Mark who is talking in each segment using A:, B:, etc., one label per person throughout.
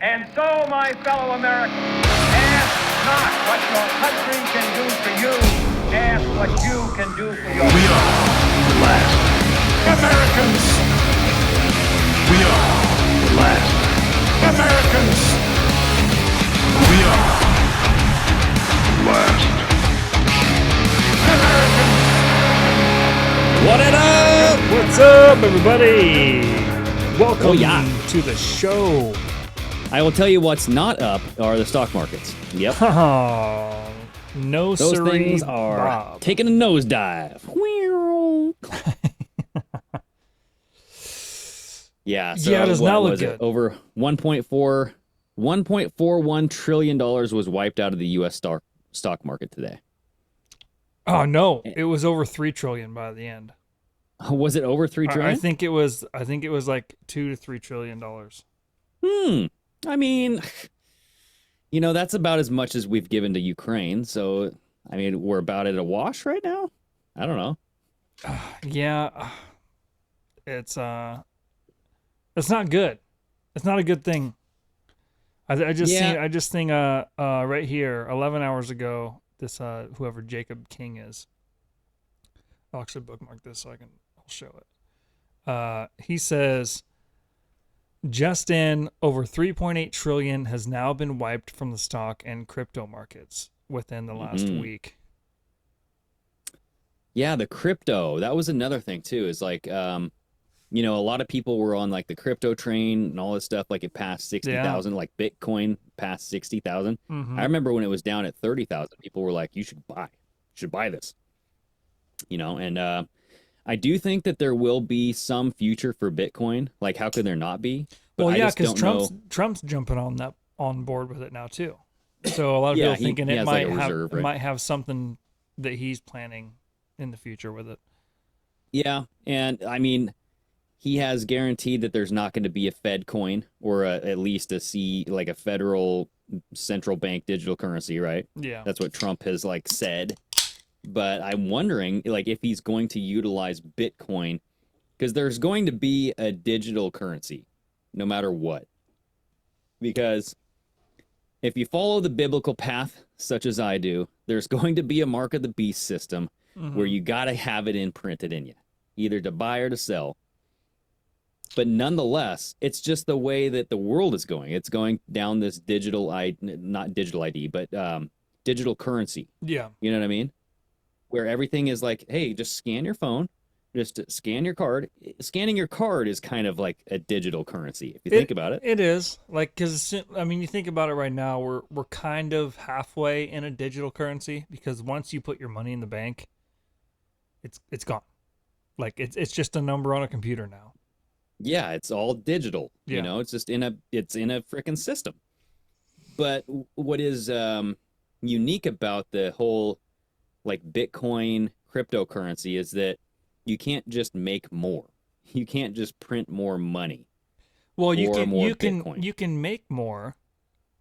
A: And so, my fellow Americans, ask not what your country can do for you, ask what you can do for your
B: We are the last Americans. We are the last Americans. We are the last Americans.
C: What it up?
D: What's up, everybody? Welcome
C: yeah.
D: to the show.
C: I will tell you what's not up are the stock markets. Yep.
D: No,
C: Those
D: siree,
C: things are
D: Bob.
C: taking a nosedive. Yeah, so
D: Yeah, it does
C: what
D: not look
C: was
D: good.
C: it? Over $1.41 trillion was wiped out of the U.S. stock market today.
D: Oh no, it was over 3 trillion by the end.
C: Was it over 3 trillion?
D: I think it was like $2 to $3 trillion.
C: I mean, you know, that's about as much as we've given to Ukraine. So, I mean, we're about at a wash right now. I don't know.
D: Yeah, it's not good. It's not a good thing. I just think right here 11 hours ago, this whoever Jacob King is, I'll actually bookmark this so I'll show it. He says just in over 3.8 trillion has now been wiped from the stock and crypto markets within the last week.
C: Yeah, the crypto, that was another thing too, is like, you know, a lot of people were on like the crypto train and all this stuff, like it passed 60,000, like Bitcoin passed 60,000. I remember when it was down at 30,000, people were like, you should buy this, you know, and I do think that there will be some future for Bitcoin. Like, how could there not be? But
D: Well,
C: I
D: yeah,
C: just
D: because
C: don't know.
D: Trump's jumping on board with it now too. So a lot of people thinking
C: he
D: it
C: has,
D: might
C: like, a
D: have
C: reserve, right?
D: might have something that he's planning in the future with it.
C: Yeah, and I mean, he has guaranteed that there's not going to be a Fed coin or at least a federal central bank digital currency, right?
D: Yeah.
C: That's what Trump has like said. But I'm wondering, like, if he's going to utilize Bitcoin, because there's going to be a digital currency, no matter what. Because if you follow the biblical path, such as I do, there's going to be a mark of the beast system where you got to have it imprinted in you, either to buy or to sell. But nonetheless, it's just the way that the world is going. It's going down this digital digital currency.
D: Yeah.
C: You know what I mean? Where everything is like, hey, just scan your phone, just scan your card. Scanning your card is kind of like a digital currency, if you think about it.
D: It is. Like, because, I mean, you think about it right now, we're kind of halfway in a digital currency, because once you put your money in the bank, it's gone. Like, it's just a number on a computer now.
C: Yeah, it's all digital.
D: Yeah.
C: You know, it's in a freaking system. But what is unique about the whole like Bitcoin cryptocurrency is that you can't just make more. You can't just print more money.
D: Well, you
C: Bitcoin.
D: can make more.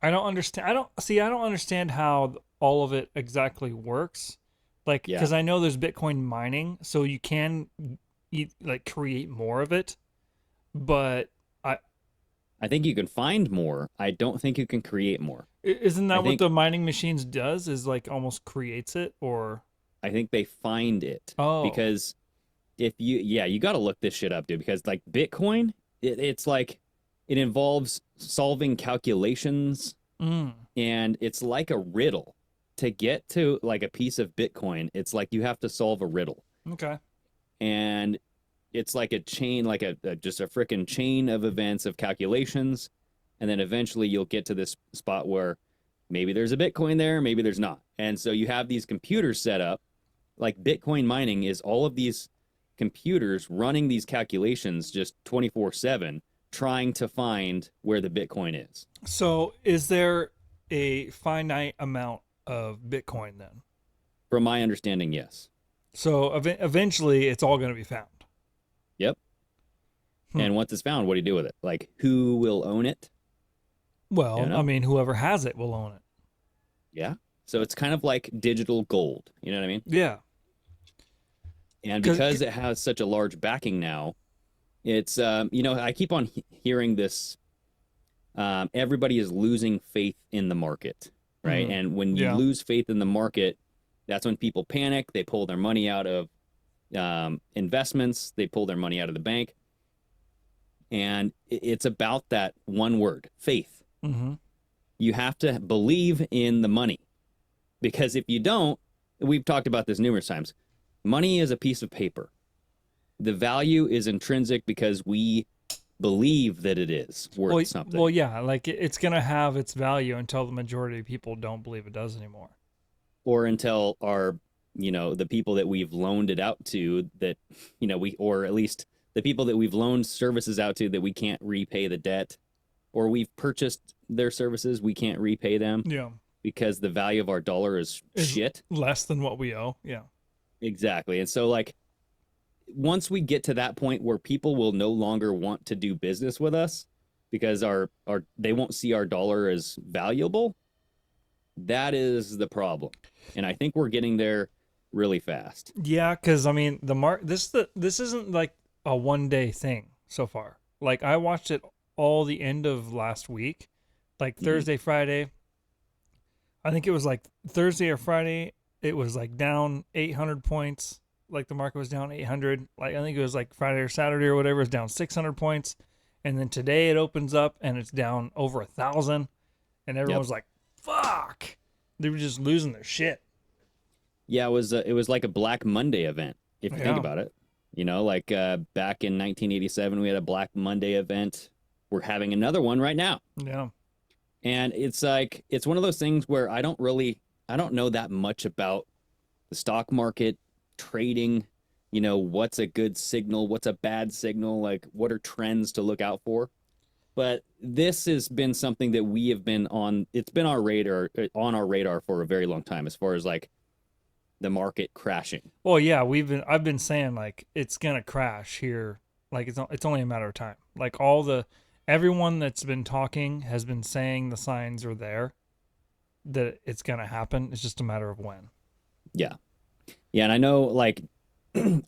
D: I don't understand how all of it exactly works. Like, because I know there's Bitcoin mining, so you can create more of it. But
C: I think you can find more. I don't think you can create more.
D: Isn't that what the mining machines does? Is like almost creates it, or?
C: I think they find it.
D: Oh.
C: Because you got to look this shit up, dude. Because like Bitcoin, it's like it involves solving calculations, and it's like a riddle. To get to like a piece of Bitcoin, it's like you have to solve a riddle.
D: Okay.
C: And it's like a chain, like just a freaking chain of events of calculations. And then eventually you'll get to this spot where maybe there's a Bitcoin there, maybe there's not. And so you have these computers set up. Like Bitcoin mining is all of these computers running these calculations just 24/7, trying to find where the Bitcoin is.
D: So is there a finite amount of Bitcoin then?
C: From my understanding, yes.
D: So eventually it's all going to be found.
C: Yep. And once it's found, what do you do with it? Like, who will own it?
D: Well,
C: You know?
D: I mean, whoever has it will own it.
C: Yeah. So it's kind of like digital gold. You know what I mean?
D: Yeah.
C: And because it has such a large backing now, it's, I keep on hearing this everybody is losing faith in the market, right? And when you
D: Yeah.
C: lose faith in the market, that's when people panic. They pull their money out of investments. They pull their money out of the bank. And it's about that one word, faith.
D: Mm-hmm.
C: You have to believe in the money, because if you don't, we've talked about this numerous times, money is a piece of paper. The value is intrinsic because we believe that it is worth something.
D: Well, yeah, like it's gonna have its value until the majority of people don't believe it does anymore.
C: Or until the people that we've loaned it out to, that, or at least the people that we've loaned services out to, that we can't repay the debt, or we've purchased their services, we can't repay them.
D: Yeah.
C: Because the value of our dollar is shit.
D: Less than what we owe. Yeah.
C: Exactly. And so, like, once we get to that point where people will no longer want to do business with us because they won't see our dollar as valuable, that is the problem. And I think we're getting there really fast.
D: Yeah, because I mean this isn't like a 1 day thing so far. Like I watched it all the end of last week, like Thursday, Friday. I think it was like Thursday or Friday. It was like down 800 points. Like the market was down 800. Like I think it was like Friday or Saturday or whatever. It's down 600 points, and then today it opens up and it's down over 1,000, and everyone's like, "Fuck!" They were just losing their shit.
C: Yeah, it was like a Black Monday event, if you think about it. Like back in 1987, we had a Black Monday event. We're having another one right now.
D: Yeah.
C: And it's like, it's one of those things where I don't know that much about the stock market, trading, what's a good signal, what's a bad signal, like what are trends to look out for. But this has been something that we have been on, it's been on our radar for a very long time, as far as like the market crashing.
D: Well, yeah, I've been saying like it's gonna crash here. Like it's only a matter of time. Like everyone that's been talking has been saying the signs are there, that it's gonna happen. It's just a matter of when.
C: Yeah. Yeah, and I know, like,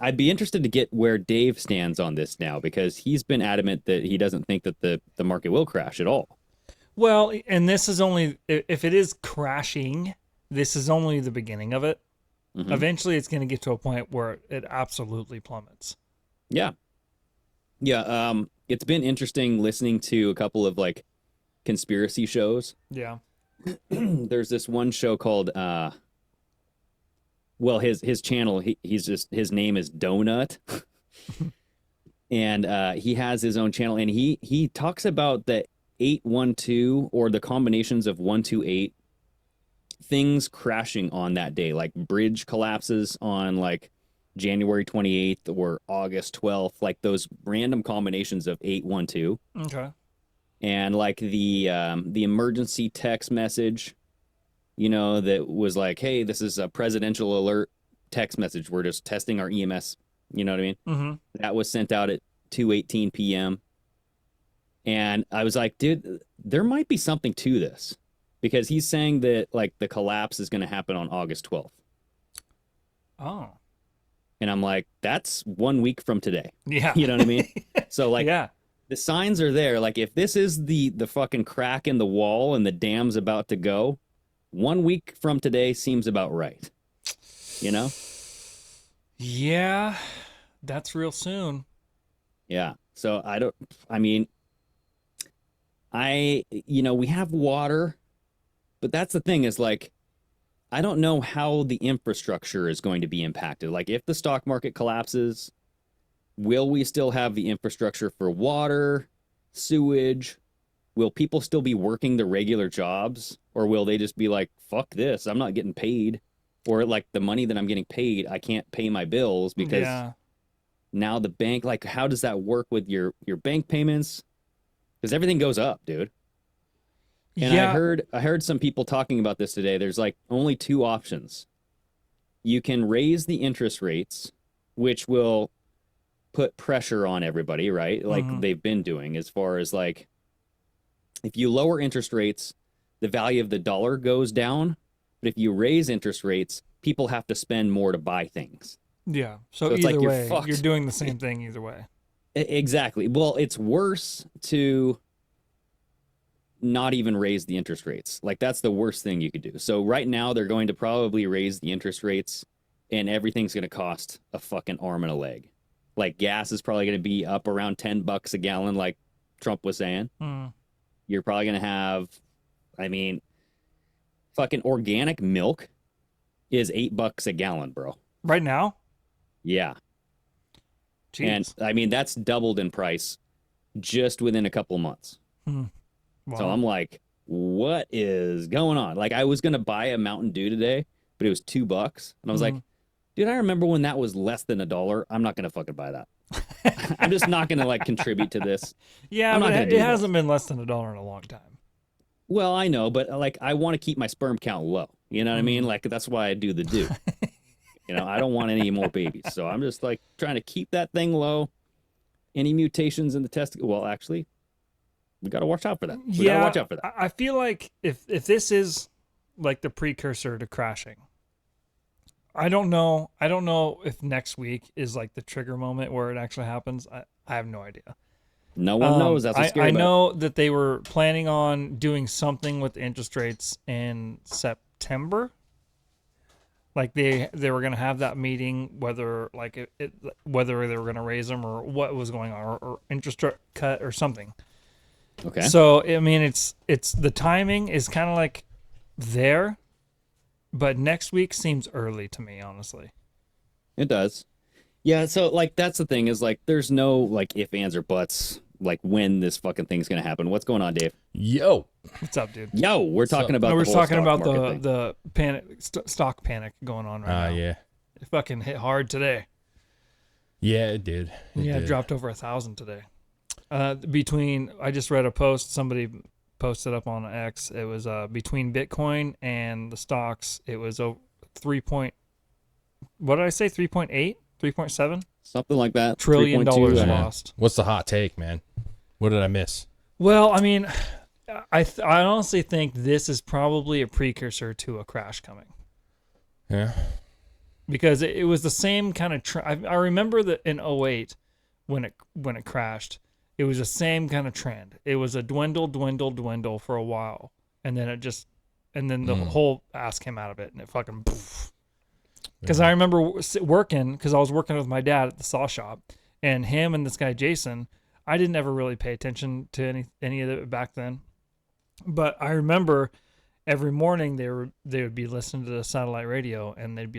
C: I'd be interested to get where Dave stands on this now, because he's been adamant that he doesn't think that the market will crash at all.
D: Well, and this is only, if it is crashing, this is only the beginning of it. Mm-hmm. Eventually, it's going to get to a point where it absolutely plummets.
C: Yeah. Yeah, it's been interesting listening to a couple of, like, conspiracy shows.
D: Yeah.
C: There's this one show called... well, his channel, his name is Donut. And he has his own channel, and he talks about the 812, or the combinations of 128, things crashing on that day, like bridge collapses on like January 28th or August 12th, like those random combinations of 812.
D: Okay.
C: And like the emergency text message, that was like, hey, this is a presidential alert text message. We're just testing our EMS. You know what I mean?
D: Mm-hmm.
C: That was sent out at 2:18 p.m. And I was like, dude, there might be something to this, because he's saying that like the collapse is going to happen on August 12th.
D: Oh.
C: And I'm like, that's 1 week from today.
D: Yeah.
C: You know what I mean? So like,
D: yeah.
C: The signs are there. Like, if this is the fucking crack in the wall and the dam's about to go, 1 week from today seems about right.
D: Yeah, that's real soon.
C: Yeah. So we have water, but that's the thing, is like, I don't know how the infrastructure is going to be impacted. Like, if the stock market collapses, will we still have the infrastructure for water, sewage? Will people still be working the regular jobs? Or will they just be like, fuck this, I'm not getting paid? Or like, the money that I'm getting paid, I can't pay my bills because now the bank, like, how does that work with your bank payments? Because everything goes up, dude. And I heard some people talking about this today. There's like only two options. You can raise the interest rates, which will put pressure on everybody, right? Like they've been doing, as far as like, if you lower interest rates, the value of the dollar goes down. But if you raise interest rates, people have to spend more to buy things.
D: Yeah. So
C: it's
D: either
C: like
D: way, you're doing the same thing either way.
C: Exactly. Well, it's worse to not even raise the interest rates. Like, that's the worst thing you could do. So right now they're going to probably raise the interest rates, and everything's going to cost a fucking arm and a leg. Like, gas is probably going to be up around $10 a gallon, like Trump was saying. You're probably going to have, I mean, fucking organic milk is $8 a gallon, bro.
D: Right now?
C: Yeah.
D: Jeez.
C: And I mean, that's doubled in price just within a couple months.
D: Wow.
C: So I'm like, what is going on? Like, I was going to buy a Mountain Dew today, but it was $2. And I was like, dude, I remember when that was less than $1. I'm not going to fucking buy that. I'm just not going to like contribute to this.
D: Yeah, but it hasn't been less than $1 in a long time.
C: Well, I know, but like, I want to keep my sperm count low. You know what I mean? Like, that's why I do the do. You know, I don't want any more babies. So I'm just like trying to keep that thing low. Any mutations in the testicle? Well, actually, we got to watch out for that. We got to watch out for that.
D: I feel like if this is like the precursor to crashing, I don't know if next week is like the trigger moment where it actually happens. I have no idea.
C: No one knows. That's what's scary
D: I
C: about
D: know that they were planning on doing something with interest rates in September. Like they were going to have that meeting, whether like whether they were going to raise them or what was going on, or interest rate cut or something.
C: Okay.
D: So I mean, it's the timing is kind of like there, but next week seems early to me, honestly.
C: It does. Yeah. So like that's the thing is like there's no like if, ands, or buts like when this fucking thing's gonna happen. What's going on, Dave?
E: Yo.
D: What's up, dude?
C: Yo, we're talking about.
D: We're
C: the whole
D: talking
C: stock
D: about
C: market thing.
D: the panic stock panic going on right now.
E: Yeah.
D: It fucking hit hard today.
E: Yeah, it did.
D: It dropped over 1,000 today. Between, I just read a post somebody posted up on X. It was between Bitcoin and the stocks. It was what did I say? 3.8, 3.7
C: Something like that.
D: trillion
C: 3.2,
D: lost.
E: What's the hot take, man? What did I miss?
D: Well, I mean, I honestly think this is probably a precursor to a crash coming.
E: Yeah.
D: Because it was the same kind of I remember that in 2008 when it crashed, it was the same kind of trend. It was a dwindle for a while, and then the whole ass came out of it, and it fucking poof. Because I remember working, because I was working with my dad at the saw shop, and him and this guy Jason, I didn't ever really pay attention to any of it back then, but I remember every morning they would be listening to the satellite radio, and they'd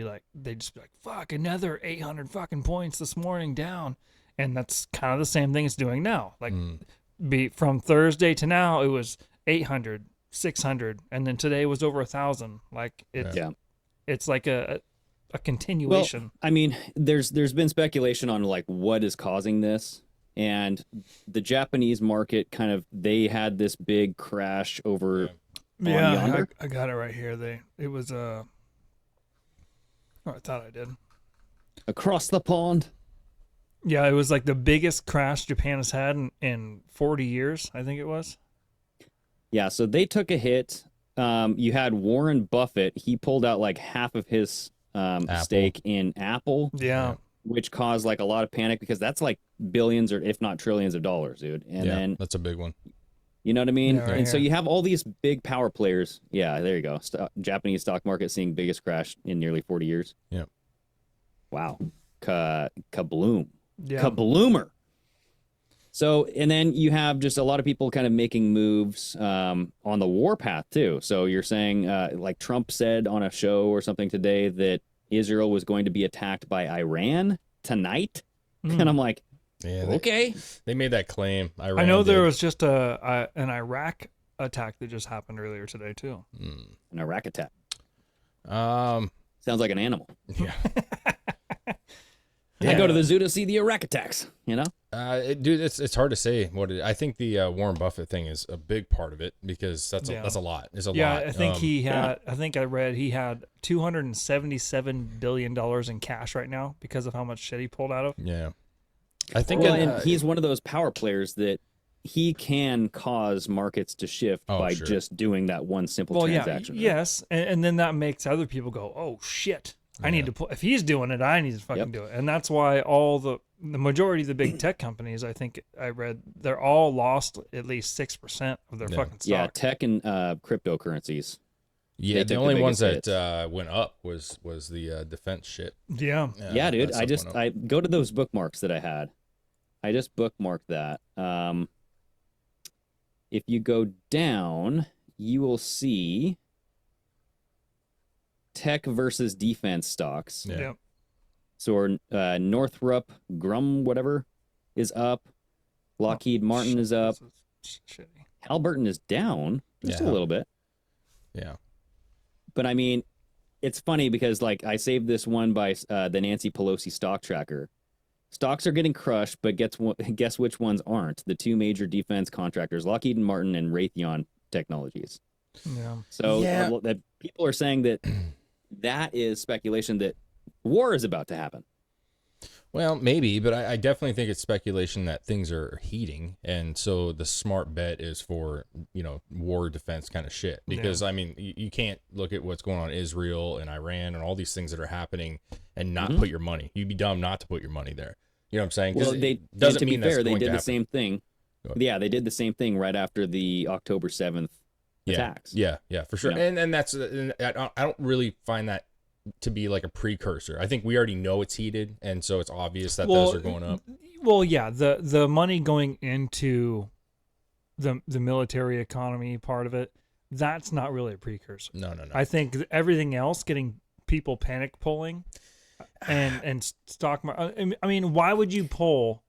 D: just be like, fuck, another 800 fucking points this morning down. And that's kind of the same thing it's doing now. Like from Thursday to now, it was 800, 600, and then today was over 1,000. Like it's like a continuation.
C: Well, I mean, there's been speculation on like what is causing this, and the Japanese market they had this big crash over.
D: Yeah, I got it right here. It was I thought I did.
C: Across the pond.
D: Yeah, it was like the biggest crash Japan has had in 40 years, I think it was.
C: Yeah, so they took a hit. You had Warren Buffett. He pulled out like half of his stake in Apple.
D: Yeah.
C: Which caused like a lot of panic because that's like billions or if not trillions of dollars, dude. And then
E: that's a big one.
C: You know what I mean?
D: Yeah, right
C: so you have all these big power players. Yeah, there you go. Japanese stock market seeing biggest crash in nearly 40 years.
E: Yeah.
C: Wow. Kabloom.
D: Yeah.
C: Kabloomer. So, and then you have just a lot of people kind of making moves on the warpath too. So you're saying, like Trump said on a show or something today that Israel was going to be attacked by Iran tonight. And I'm like, okay.
E: They made that claim.
D: I know there was just an Iraq attack that just happened earlier today too.
C: An Iraq attack.
E: Sounds
C: like an animal.
E: Yeah.
C: I go to the zoo to see the Iraq attacks, you know?
E: Dude, it's hard to say I think the Warren Buffett thing is a big part of it because that's a lot. It's a lot.
D: Yeah, I think I think I read he had $277 billion in cash right now because of how much shit he pulled out of.
E: Yeah. I think
C: and he's one of those power players that he can cause markets to shift by just doing that one simple transaction.
D: Yes, and then that makes other people go, oh shit. I need to pull. If he's doing it, I need to fucking do it. And that's why all the majority of the big tech companies, I think I read, they're all lost at least 6% of their fucking stock.
C: Yeah, tech and cryptocurrencies.
E: Yeah, the only ones that went up was the defense shit.
D: Yeah.
C: Yeah, dude. I go to those bookmarks that I had. I just bookmarked that. If you go down, you will see tech versus defense stocks.
E: Yeah.
D: Yep.
C: So Northrop Grumman, whatever, is up. Lockheed Martin is up.
D: Shitty.
C: Halliburton is down just a little bit.
E: Yeah.
C: But I mean, it's funny because like I saved this one by the Nancy Pelosi stock tracker. Stocks are getting crushed, but guess which ones aren't? The two major defense contractors, Lockheed Martin and Raytheon Technologies.
D: Yeah.
C: So that people are saying that is speculation that war is about to happen.
E: Well, maybe, but I definitely think it's speculation that things are heating, and so the smart bet is for, war defense kind of shit. Because, I mean, you can't look at what's going on in Israel and Iran and all these things that are happening and not put your money. You'd be dumb not to put your money there. You know what I'm saying?
C: Well, they did the same thing. Yeah, they did the same thing right after the October 7th attacks.
E: Yeah, for sure.
C: Yeah.
E: And that's, I don't really find that to be like a precursor. I think we already know it's heated, and so it's obvious that those are going up.
D: Well, yeah, the money going into the military economy part of it, that's not really a precursor.
E: No.
D: I think everything else, getting people panic pulling and stock market. I mean, why would you pull?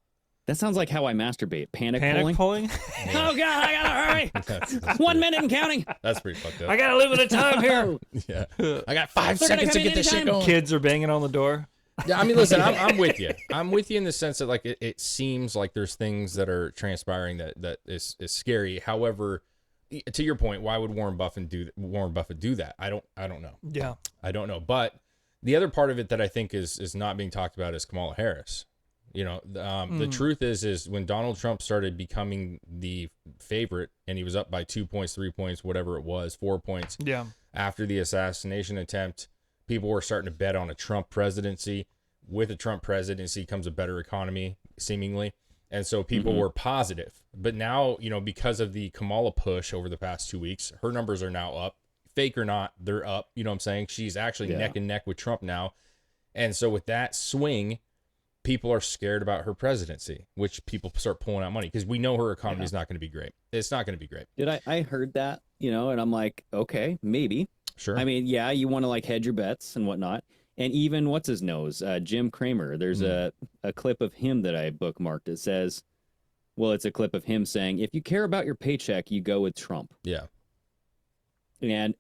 C: That sounds like how I masturbate. Panic
D: pulling?
C: Oh, God, I gotta hurry.
E: That's
C: 1 minute and counting.
E: That's pretty fucked up.
D: I gotta live with the time here.
E: Yeah. I got 5 seconds to get this shit going.
D: Kids are banging on the door.
E: Yeah, I mean, listen, I'm with you. I'm with you in the sense that like it seems like there's things that are transpiring that is scary. However, to your point, why would Warren Buffett do that? I don't know.
D: Yeah.
E: I don't know. But the other part of it that I think is not being talked about is Kamala Harris. The truth is when Donald Trump started becoming the favorite and he was up by 2 points, 3 points, whatever it was, 4 points.
D: Yeah.
E: After the assassination attempt, people were starting to bet on a Trump presidency. With a Trump presidency comes a better economy, seemingly. And so people were positive. But now, because of the Kamala push over the past 2 weeks, her numbers are now up. Fake or not, they're up. You know what I'm saying? She's actually neck and neck with Trump now. And so with that swing, people are scared about her presidency, which people start pulling out money because we know her economy is not going to be great. It's not going to be great.
C: Dude, I heard that, and I'm like, okay, maybe.
E: Sure.
C: I mean, yeah, you want to like hedge your bets and whatnot. And even what's his nose, Jim Cramer. There's a clip of him that I bookmarked. It says, well, it's a clip of him saying, if you care about your paycheck, you go with Trump.
E: Yeah.
C: And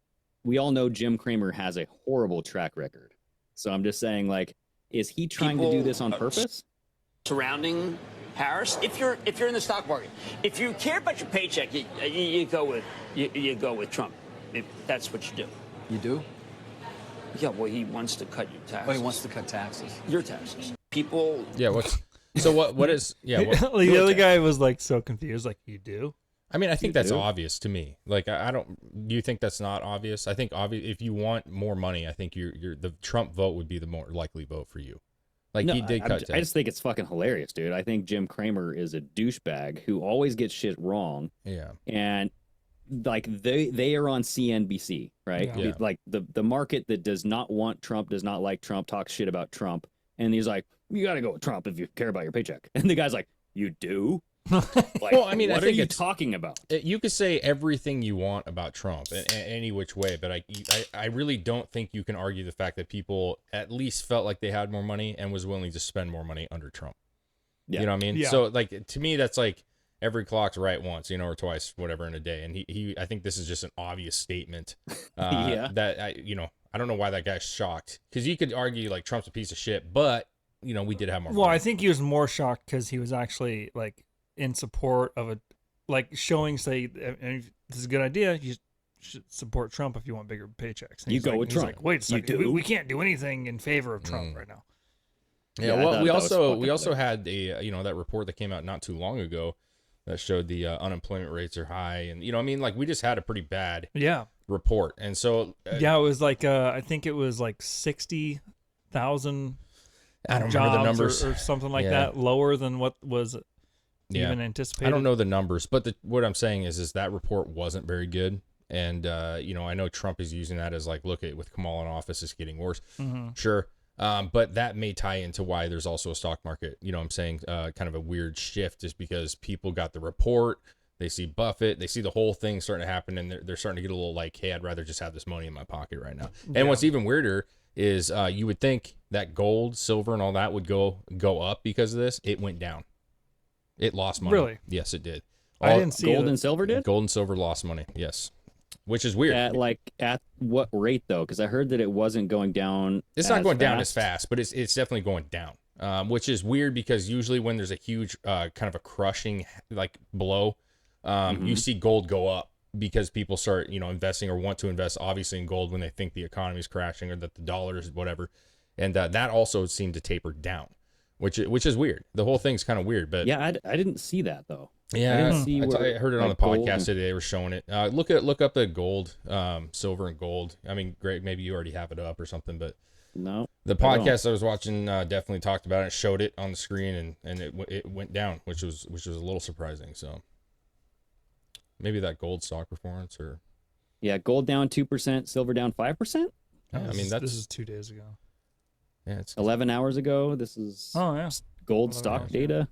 C: we all know Jim Cramer has a horrible track record. So I'm just saying, like, is he trying to do this on purpose?
F: Surrounding Harris, if you're in the stock market, if you care about your paycheck, you go with Trump. If that's what you do.
G: You do?
F: Yeah. Well, he wants to cut your taxes.
G: Oh, he wants to cut taxes.
F: Your taxes. People.
E: Yeah. What is? Yeah.
D: The other guy was like so confused. Like, you do?
E: I mean, I think that's obvious to me. Like, I don't. Do you think that's not obvious? I think if you want more money, I think the Trump vote would be the more likely vote for you. Like, no, he did cut taxes.
C: I just think it's fucking hilarious, dude. I think Jim Cramer is a douchebag who always gets shit wrong.
E: Yeah.
C: And like they are on CNBC, right?
E: Yeah.
C: Like the market that does not want Trump, does not like Trump, talks shit about Trump, and he's like, you got to go with Trump if you care about your paycheck. And the guy's like, you do? Like,
E: well, I mean,
C: what are you talking about?
E: You could say everything you want about Trump in any which way, but I really don't think you can argue the fact that people at least felt like they had more money and was willing to spend more money under Trump. Yeah. You know what I mean? Yeah. So, like, to me, that's like every clock's right once, or twice, whatever, in a day. And he I think this is just an obvious statement that I don't know why that guy's shocked, because you could argue like Trump's a piece of shit, but we did have more money.
D: I think he was more shocked because he was actually like in support of showing, say, this is a good idea. You should support Trump if you want bigger paychecks. And
C: you go with Trump.
D: Like, wait a second, we can't do anything in favor of Trump right now.
E: Yeah, well, we also had a that report that came out not too long ago that showed the unemployment rates are high, and we just had a pretty bad report, and so
D: it was like I think it was like 60 100,000
E: I don't
D: jobs
E: remember the numbers
D: or something like
E: Yeah.
D: that, lower than what was
E: Yeah.
D: even anticipated.
E: I don't know the numbers, but what I'm saying is that report wasn't very good. And, I know Trump is using that as like, look at with Kamala in office, it's getting worse.
D: Mm-hmm.
E: Sure. But that may tie into why there's also a stock market, I'm saying kind of a weird shift just because people got the report. They see Buffett, they see the whole thing starting to happen, and they're starting to get a little like, hey, I'd rather just have this money in my pocket right now. And what's even weirder is you would think that gold, silver, and all that would go up because of this. It went down. It lost money.
D: Really?
E: Yes, it did.
D: I didn't see
C: Gold
D: that.
C: and silver did?
E: Gold and silver lost money. Yes, which is weird.
C: At what rate though? Because I heard that it wasn't going down.
E: It's not going down
C: fast.
E: as fast, but it's definitely going down. Which is weird because usually when there's a huge kind of a crushing like blow, you see gold go up because people start investing or want to invest obviously in gold when they think the economy is crashing or that the dollar is whatever, and that also seemed to taper down, which is weird. The whole thing's kind of weird, but
C: Yeah, I didn't see that though.
E: yeah,
C: I didn't see
E: I
C: where,
E: heard it on the
C: like, gold
E: podcast
C: and-
E: today. They were showing it. Look up the gold, silver and gold. I mean, Greg, maybe you already have it up or something, but
C: No.
E: the
C: I don't.
E: podcast I was watching definitely talked about it. It showed it on the screen, and it went down, which was a little surprising. So maybe that gold stock performance, or
C: Yeah, gold down 2%, silver down 5%.
E: I mean
D: this is 2 days ago.
E: yeah, it's
C: 11 hours ago. This is
D: Oh yeah,
C: gold
D: 11
C: stock
D: hours,
C: data.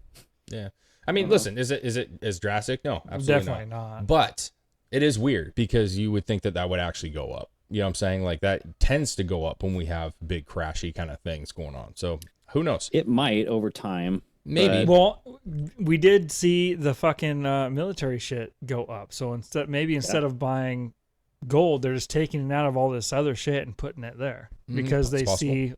E: yeah. I mean, listen, is it as drastic? No, absolutely
D: definitely not.
E: But it is weird because you would think that would actually go up. You know what I'm saying? Like that tends to go up when we have big crashy kind of things going on. So who knows?
C: It might over time.
E: Maybe.
C: but-
D: Well, we did see the fucking military shit go up. So instead of buying gold, they're just taking it out of all this other shit and putting it there because they
E: It's possible.
D: see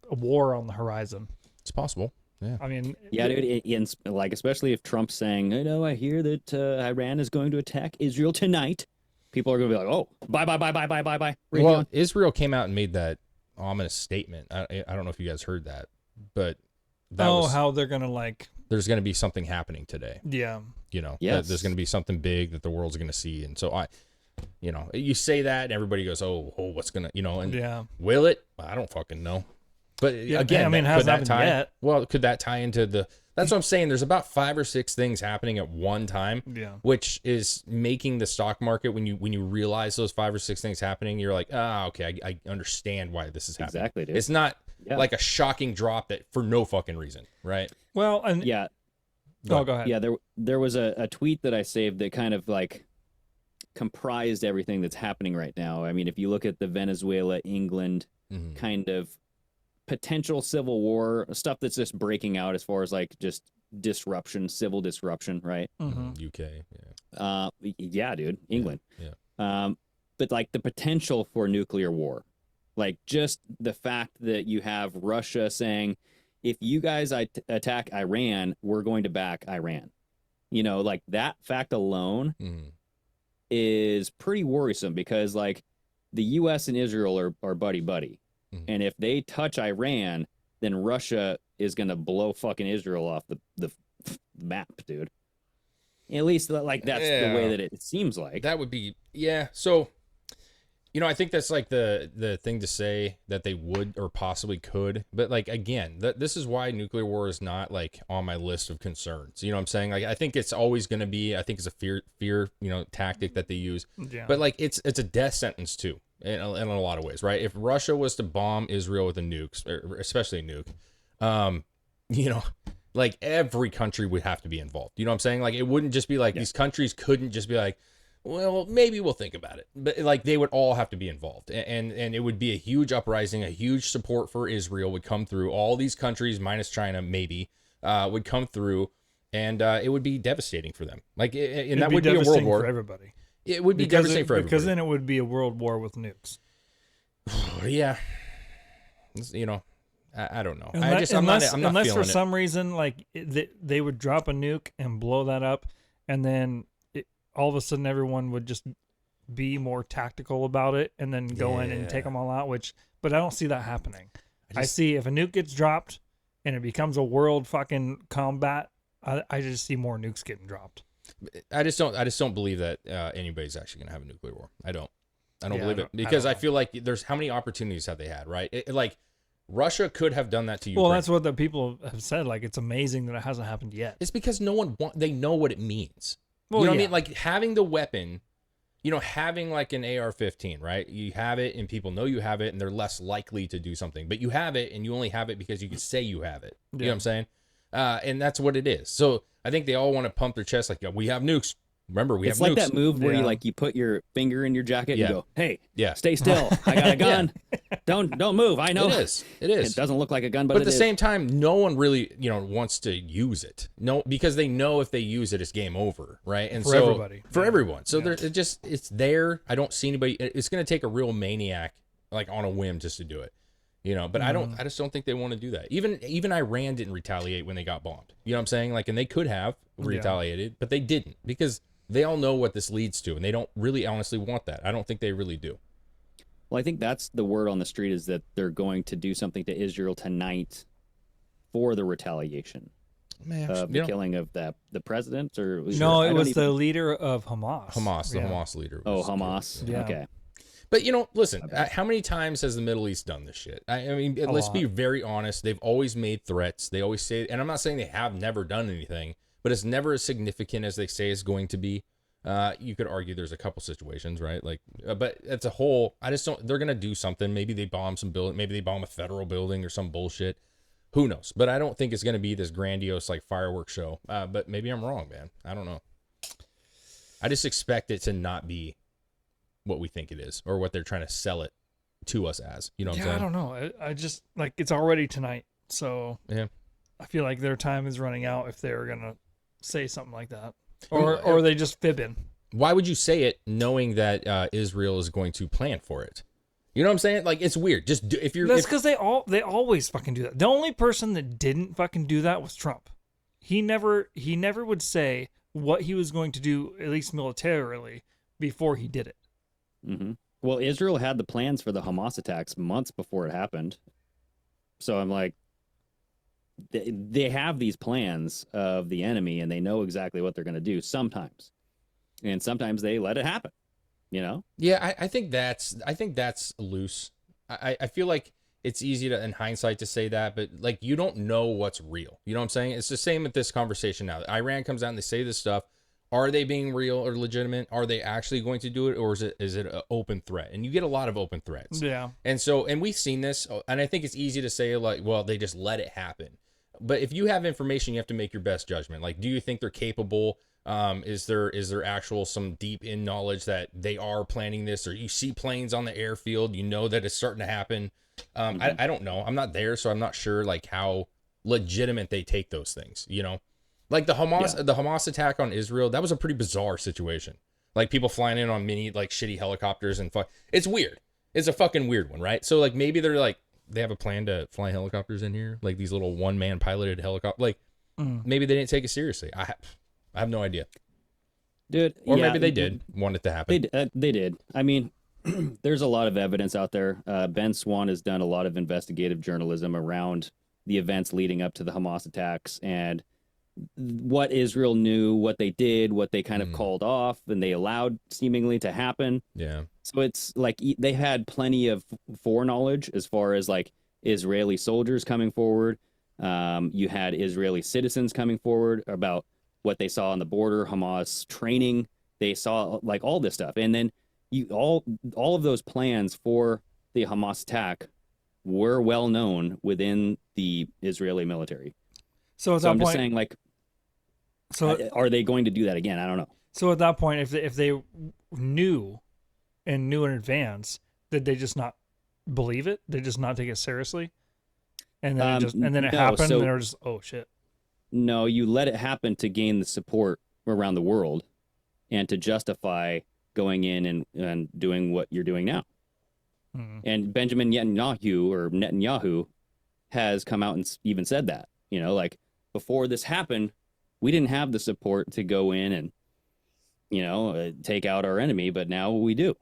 D: a war on the horizon.
E: It's possible. Yeah.
D: I mean,
C: Yeah, dude. Like especially if Trump's saying, I hear that Iran is going to attack Israel tonight. People are going to be like, oh, bye.
E: Well, Israel came out and made that ominous statement. I don't know if you guys heard that, but
D: how they're gonna like,
E: there's going to be something happening today.
D: yeah,
C: Yes.
E: There's going to be something big that the world's going to see. And so you say that and everybody goes, oh, what's going to, and
D: yeah.
E: will it? I don't fucking know. But
D: Yeah,
E: again,
D: I mean, it
E: could
D: hasn't
E: that
D: happened
E: tie?
D: yet.
E: Well, could that tie into that's what I'm saying. There's about 5 or 6 things happening at one time,
D: Yeah.
E: which is making the stock market, when you realize those 5 or 6 things happening, you're like, okay, I understand why this is happening.
C: Exactly, dude.
E: It's not
C: Yeah.
E: like a shocking drop that for no fucking reason, right?
D: Well, and
C: Yeah.
D: oh, go ahead.
C: Yeah, there was a tweet that I saved that kind of like comprised everything that's happening right now. I mean, if you look at the Venezuela, England
E: Mm-hmm.
C: kind of potential civil war stuff that's just breaking out as far as like just disruption, civil disruption, right?
D: Mhm.
E: UK, yeah.
C: Yeah, dude, England.
E: Yeah.
C: But like the potential for nuclear war, like just the fact that you have Russia saying, if you guys attack Iran, we're going to back Iran. Like that fact alone
E: Mhm.
C: is pretty worrisome because like the U.S. and Israel are buddy.
E: Mhm.
C: And if they touch Iran, then Russia is going to blow fucking Israel off the map, dude. At least like that's the way that it seems like.
E: That would be, yeah. So, I think that's like the thing to say that they would or possibly could. But like, again, this is why nuclear war is not like on my list of concerns. You know what I'm saying? Like, I think it's always going to be, I think it's a fear, tactic that they use.
D: Yeah.
E: But like, it's a death sentence too, in a lot of ways, right? If Russia was to bomb Israel with a nuke, or especially a nuke, like every country would have to be involved. You know what I'm saying? Like, it wouldn't just be like these countries couldn't just be like, well, maybe we'll think about it. But like, they would all have to be involved, and it would be a huge uprising, a huge support for Israel would come through. All these countries, minus China, maybe, would come through, and it would be devastating for them. Like, and
D: It'd
E: that would be a world
D: devastating
E: war.
D: for everybody.
E: It would be
D: Because
E: devastating for everybody.
D: Because then it would be a world war with nukes.
E: Yeah, I don't know.
D: Unless,
E: I'm not
D: unless
E: feeling
D: for
E: it.
D: some reason, like they would drop a nuke and blow that up, and then all of a sudden everyone would just be more tactical about it, and then go in and take them all out. But I don't see that happening. I see if a nuke gets dropped and it becomes a world fucking combat, I just see more nukes getting dropped.
E: I just don't believe that anybody's actually gonna have a nuclear war. I don't
D: Yeah,
E: believe
D: I
E: it
D: don't
E: because I
D: know.
E: feel like there's how many opportunities have they had, right? Like Russia could have done that to Ukraine.
D: Well, that's what the people have said. Like, it's amazing that it hasn't happened yet.
E: It's because they know what it means.
D: Well,
E: you know what I
D: yeah.
E: mean? Like having the weapon, having like an AR-15, right? You have it and people know you have it and they're less likely to do something. But you have it and you only have it because you can say you have it. You know what I'm saying? And that's what it is. So I think they all want to pump their chest like, we have nukes. Remember, we have nukes.
C: It's like that move where you put your finger in your jacket and you go, hey, stay still. I got a gun. Don't move. I know.
E: It is. It
C: doesn't look like a gun, but
E: at the
C: is.
E: same time, no one really, wants to use it. No, because they know if they use it, it's game over, right? And
D: For everybody.
E: For everyone. So it's there. I don't see anybody. It's going to take a real maniac, like on a whim, just to do it. But I just don't think they want to do that. Even Iran didn't retaliate when they got bombed. You know what I'm saying? Like, and they could have retaliated, but they didn't because they all know what this leads to, and they don't really honestly want that. I don't think they really do.
C: Well, I think that's the word on the street is that they're going to do something to Israel tonight for the retaliation of the killing of the president. Or
D: no, it was the leader of Hamas.
E: The Hamas leader.
C: Hamas.
D: Yeah.
C: Okay.
E: But listen, how many times has the Middle East done this shit? I mean, let's be very honest. They've always made threats. They always say, and I'm not saying they have never done anything, but it's never as significant as they say it's going to be. You could argue there's a couple situations, right? Like, but as a whole, I just don't. They're gonna do something. Maybe they bomb some building. Maybe they bomb a federal building or some bullshit. Who knows? But I don't think it's gonna be this grandiose like fireworks show. But maybe I'm wrong, man. I don't know. I just expect it to not be what we think it is or what they're trying to sell it to us as. You know what I'm saying?
D: I don't know. I just like it's already tonight, so I feel like their time is running out if they're gonna say something like that, or they just fibbing.
E: Why would you say it knowing that Israel is going to plan for it? You know what I'm saying? Like, it's weird. Just do, if you're.
D: That's because they always fucking do that. The only person that didn't fucking do that was Trump. He never would say what he was going to do, at least militarily, before he did it.
C: Mm-hmm. Well, Israel had the plans for the Hamas attacks months before it happened. So I'm like, they have these plans of the enemy, and they know exactly what they're going to do sometimes. And sometimes they let it happen,
E: Yeah, I think that's loose. I feel like it's easy to, in hindsight, to say that, but like, you don't know what's real. You know what I'm saying? It's the same with this conversation now. Iran comes out and they say this stuff. Are they being real or legitimate? Are they actually going to do it, or is it an open threat? And you get a lot of open threats.
D: Yeah.
E: And we've seen this, and I think it's easy to say like, well, they just let it happen. But if you have information, you have to make your best judgment. Like, do you think they're capable? Is there actual some deep in knowledge that they are planning this, or you see planes on the airfield, that it's starting to happen? I don't know. I'm not there, so I'm not sure like how legitimate they take those things, Like the Hamas attack on Israel, that was a pretty bizarre situation. Like, people flying in on mini like shitty helicopters and it's weird. It's a fucking weird one, right? So like, maybe they're like, they have a plan to fly helicopters in here, like these little one-man piloted helicopters. Like, maybe they didn't take it seriously. I have no idea,
C: dude.
E: Or maybe they did want it to happen.
C: They did. I mean, there's a lot of evidence out there. Ben Swan has done a lot of investigative journalism around the events leading up to the Hamas attacks and what Israel knew, what they did, what they kind of called off, and they allowed seemingly to happen.
E: Yeah.
C: So it's like they had plenty of foreknowledge as far as like Israeli soldiers coming forward. You had Israeli citizens coming forward about what they saw on the border, Hamas training. They saw like all this stuff. And then all of those plans for the Hamas attack were well known within the Israeli military.
D: So at that
C: I'm
D: point,
C: just saying, like, are they going to do that again? I don't know.
D: So at that point, if they knew in advance, did they just not believe it? They just not take it seriously, and then it happened, and they're just, oh shit.
C: No, you let it happen to gain the support around the world, and to justify going in and doing what you're doing now. And Benjamin Netanyahu has come out and even said that, like, before this happened, we didn't have the support to go in and, take out our enemy, but now we do,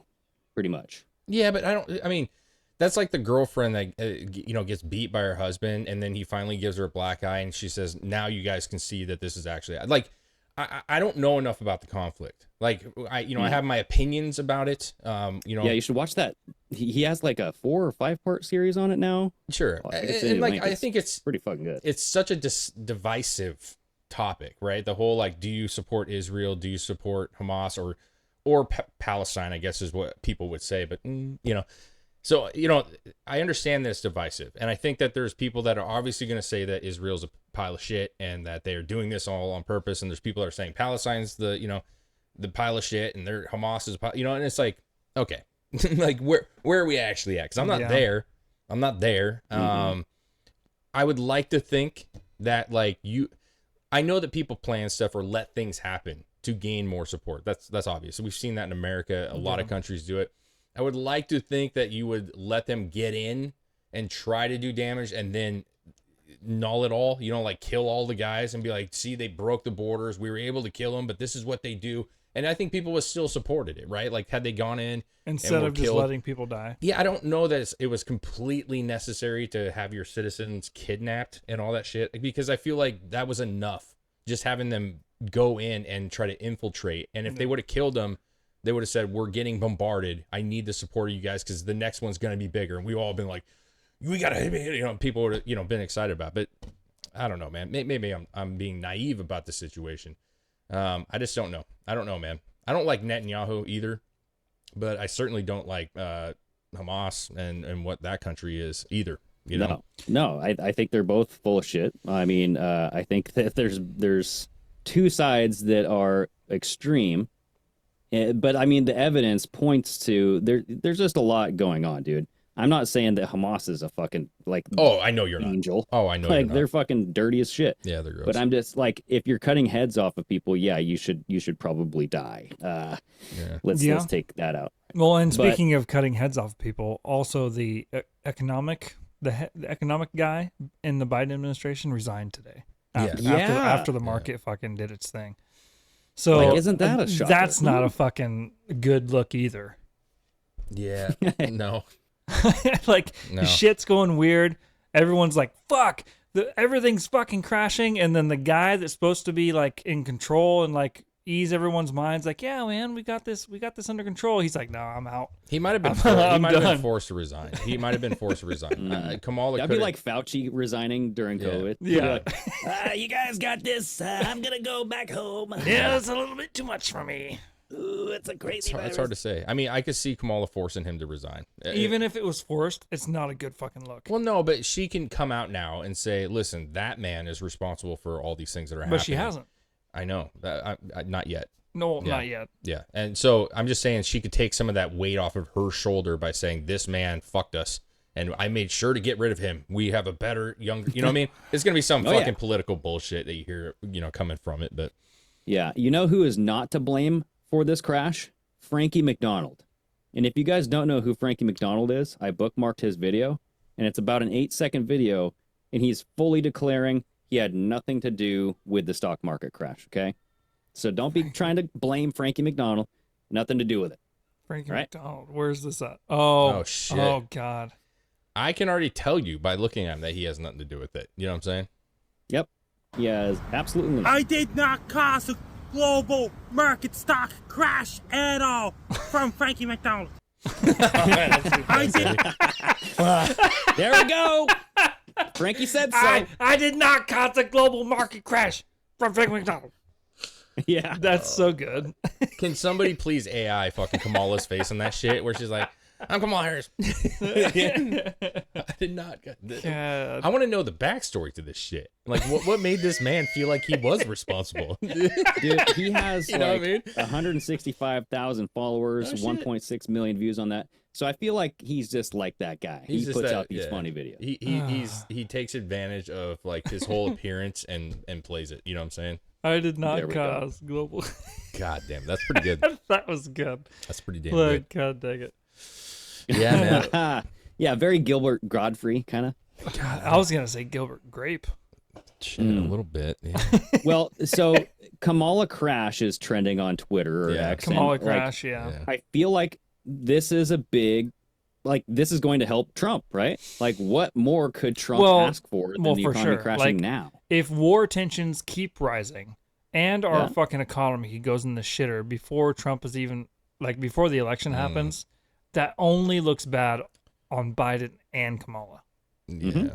C: pretty much.
E: Yeah, but I mean, that's like the girlfriend that, gets beat by her husband, and then he finally gives her a black eye, and she says, now you guys can see that this is actually, like, I don't know enough about the conflict. Like, I have my opinions about it.
C: Yeah, you should watch that he has like a 4 or 5 part series on it now.
E: Sure.
C: Well, I guess
E: And like,
C: anyway,
E: I think it's
C: pretty fucking good.
E: it's such a divisive topic, right? The whole like, do you support Israel? Do you support Hamas or Palestine? I guess is what people would say. But so I understand that it's divisive, and I think that there's people that are obviously going to say that Israel's a pile of shit and that they are doing this all on purpose. And there's people that are saying Palestine's the pile of shit and they're Hamas is and it's like, okay, like where are we actually at? Because I'm not there. I'm not there. I would like to think that like I know that people plan stuff or let things happen to gain more support. That's obvious. We've seen that in America. A lot of countries do it. I would like to think that you would let them get in and try to do damage and then null it all, like kill all the guys and be like, see, they broke the borders. We were able to kill them, but this is what they do. And I think people would still supported it, right? Like had they gone in
D: instead of just letting people die.
E: Yeah, I don't know that it was completely necessary to have your citizens kidnapped and all that shit, because I feel like that was enough. Just having them go in and try to infiltrate. And if they would have killed them, they would have said, we're getting bombarded. I need the support of you guys because the next one's going to be bigger. And we all been like, we got to, people would have, been excited about it. But I don't know, man. Maybe I'm being naive about the situation. I just don't know. I don't know, man. I don't like Netanyahu either, but I certainly don't like Hamas and what that country is either.
C: No, I think they're both full of shit. I mean, I think that there's two sides that are extreme, but I mean the evidence points to there's just a lot going on, dude. I'm not saying that Hamas is a fucking
E: I know you're
C: angel.
E: Not. Oh, I know
C: you're
E: you're not.
C: They're fucking dirty as shit.
E: Yeah, they're gross.
C: But I'm just like, if you're cutting heads off of people, yeah, you should probably die. Let's take that out.
D: Well, and speaking of cutting heads off people, also the economic guy in the Biden administration resigned today. After the market fucking did its thing. So
C: isn't that a shocker?
D: That's not a fucking good look either.
E: Yeah. No.
D: Shit's going weird. Everyone's like, fuck, everything's fucking crashing. And then the guy that's supposed to be like in control and like ease everyone's minds, like, yeah, man, we got this under control. He's like, no, I'm out.
E: He might have been forced to resign. He might have been forced to resign. Kamala
C: that'd be like Fauci resigning during COVID.
D: Yeah.
C: You guys got this. I'm gonna go back home.
D: Yeah, it's a little bit too much for me.
C: Ooh, it's a crazy virus.
E: It's hard to say. I mean, I could see Kamala forcing him to resign.
D: Even if it was forced, it's not a good fucking look.
E: Well, no, but she can come out now and say, listen, that man is responsible for all these things that are happening.
D: But she hasn't.
E: I know. Not yet.
D: No, not yet.
E: Yeah. And so I'm just saying she could take some of that weight off of her shoulder by saying, this man fucked us, and I made sure to get rid of him. We have a better, younger, you know what I mean? It's going to be some fucking political bullshit that you hear, coming from it. But
C: yeah, you know who is not to blame for this crash? Frankie McDonald. And if you guys don't know who Frankie McDonald is, I bookmarked his video, and it's about an 8-second video, and he's fully declaring he had nothing to do with the stock market crash, okay? So don't be trying to blame Frankie McDonald. Nothing to do with it.
D: Frankie McDonald, where's this at? Oh,
E: shit.
D: Oh, God.
E: I can already tell you by looking at him that he has nothing to do with it. You know what I'm saying?
C: Yep. He has absolutely nothing.
G: I did not cause a global market stock crash at all from Frankie McDonald. I did.
C: There we go. Frankie said so.
D: I did not cause a global market crash from Frankie McDonald.
C: Yeah.
D: That's so good.
E: Can somebody please AI fucking Kamala's face on that shit where she's like, I'm Kamala Harris. I did not. I want to know the backstory to this shit. Like, what made this man feel like he was responsible?
C: Dude, he has 165,000 followers, 1.6 million views on that. So I feel like he's just like that guy. He puts out these funny videos.
E: He takes advantage of like his whole appearance and plays it. You know what I'm saying?
D: I did not cause global.
E: God damn, that's pretty good.
D: That was good.
E: That's pretty damn good.
D: God dang it.
E: Yeah, man.
C: Yeah, very Gilbert Godfrey kind of.
D: God, I was gonna say Gilbert Grape.
E: Shit, a little bit. Yeah.
C: Well, so Kamala Crash is trending on Twitter or X.
D: Kamala Crash, yeah.
C: I feel like this is a big, this is going to help Trump, right? Like, what more could Trump ask for than the economy crashing now?
D: If war tensions keep rising and our fucking economy goes in the shitter before Trump is even, before the election happens, that only looks bad on Biden and Kamala.
E: Yeah.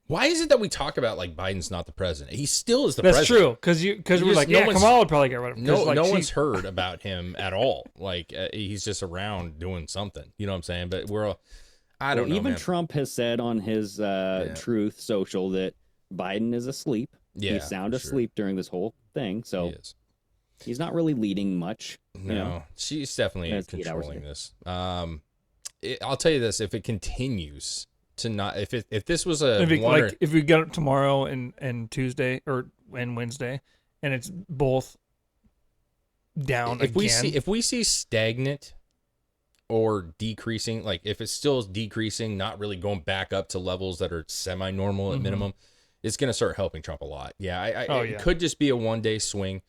E: Why is it that we talk about like Biden's not the president? He still is the
D: That's
E: president.
D: true, because we're like,
E: no
D: yeah,
E: one's-
D: Kamala would probably get rid of him.
E: No,
D: Like,
E: no one's heard about him at all. Like he's just around doing something. You know what I'm saying? But I don't know.
C: Even
E: Man.
C: Trump has said on his Truth Social that Biden is asleep.
E: Yeah,
C: He's sound
E: for sure.
C: asleep during this whole thing, so
E: He is.
C: he's not really leading much.
E: No,
C: You know?
E: she's definitely
C: That's 8 hours a
E: controlling
C: day.
E: this. I'll tell you this: if it continues to not, if this was a
D: if we get it tomorrow and Tuesday and Wednesday, and it's both down
E: if
D: again.
E: we see stagnant or decreasing, like if it still is decreasing, not really going back up to levels that are semi-normal at minimum, it's going to start helping Trump a lot. Yeah, it could just be a one-day swing.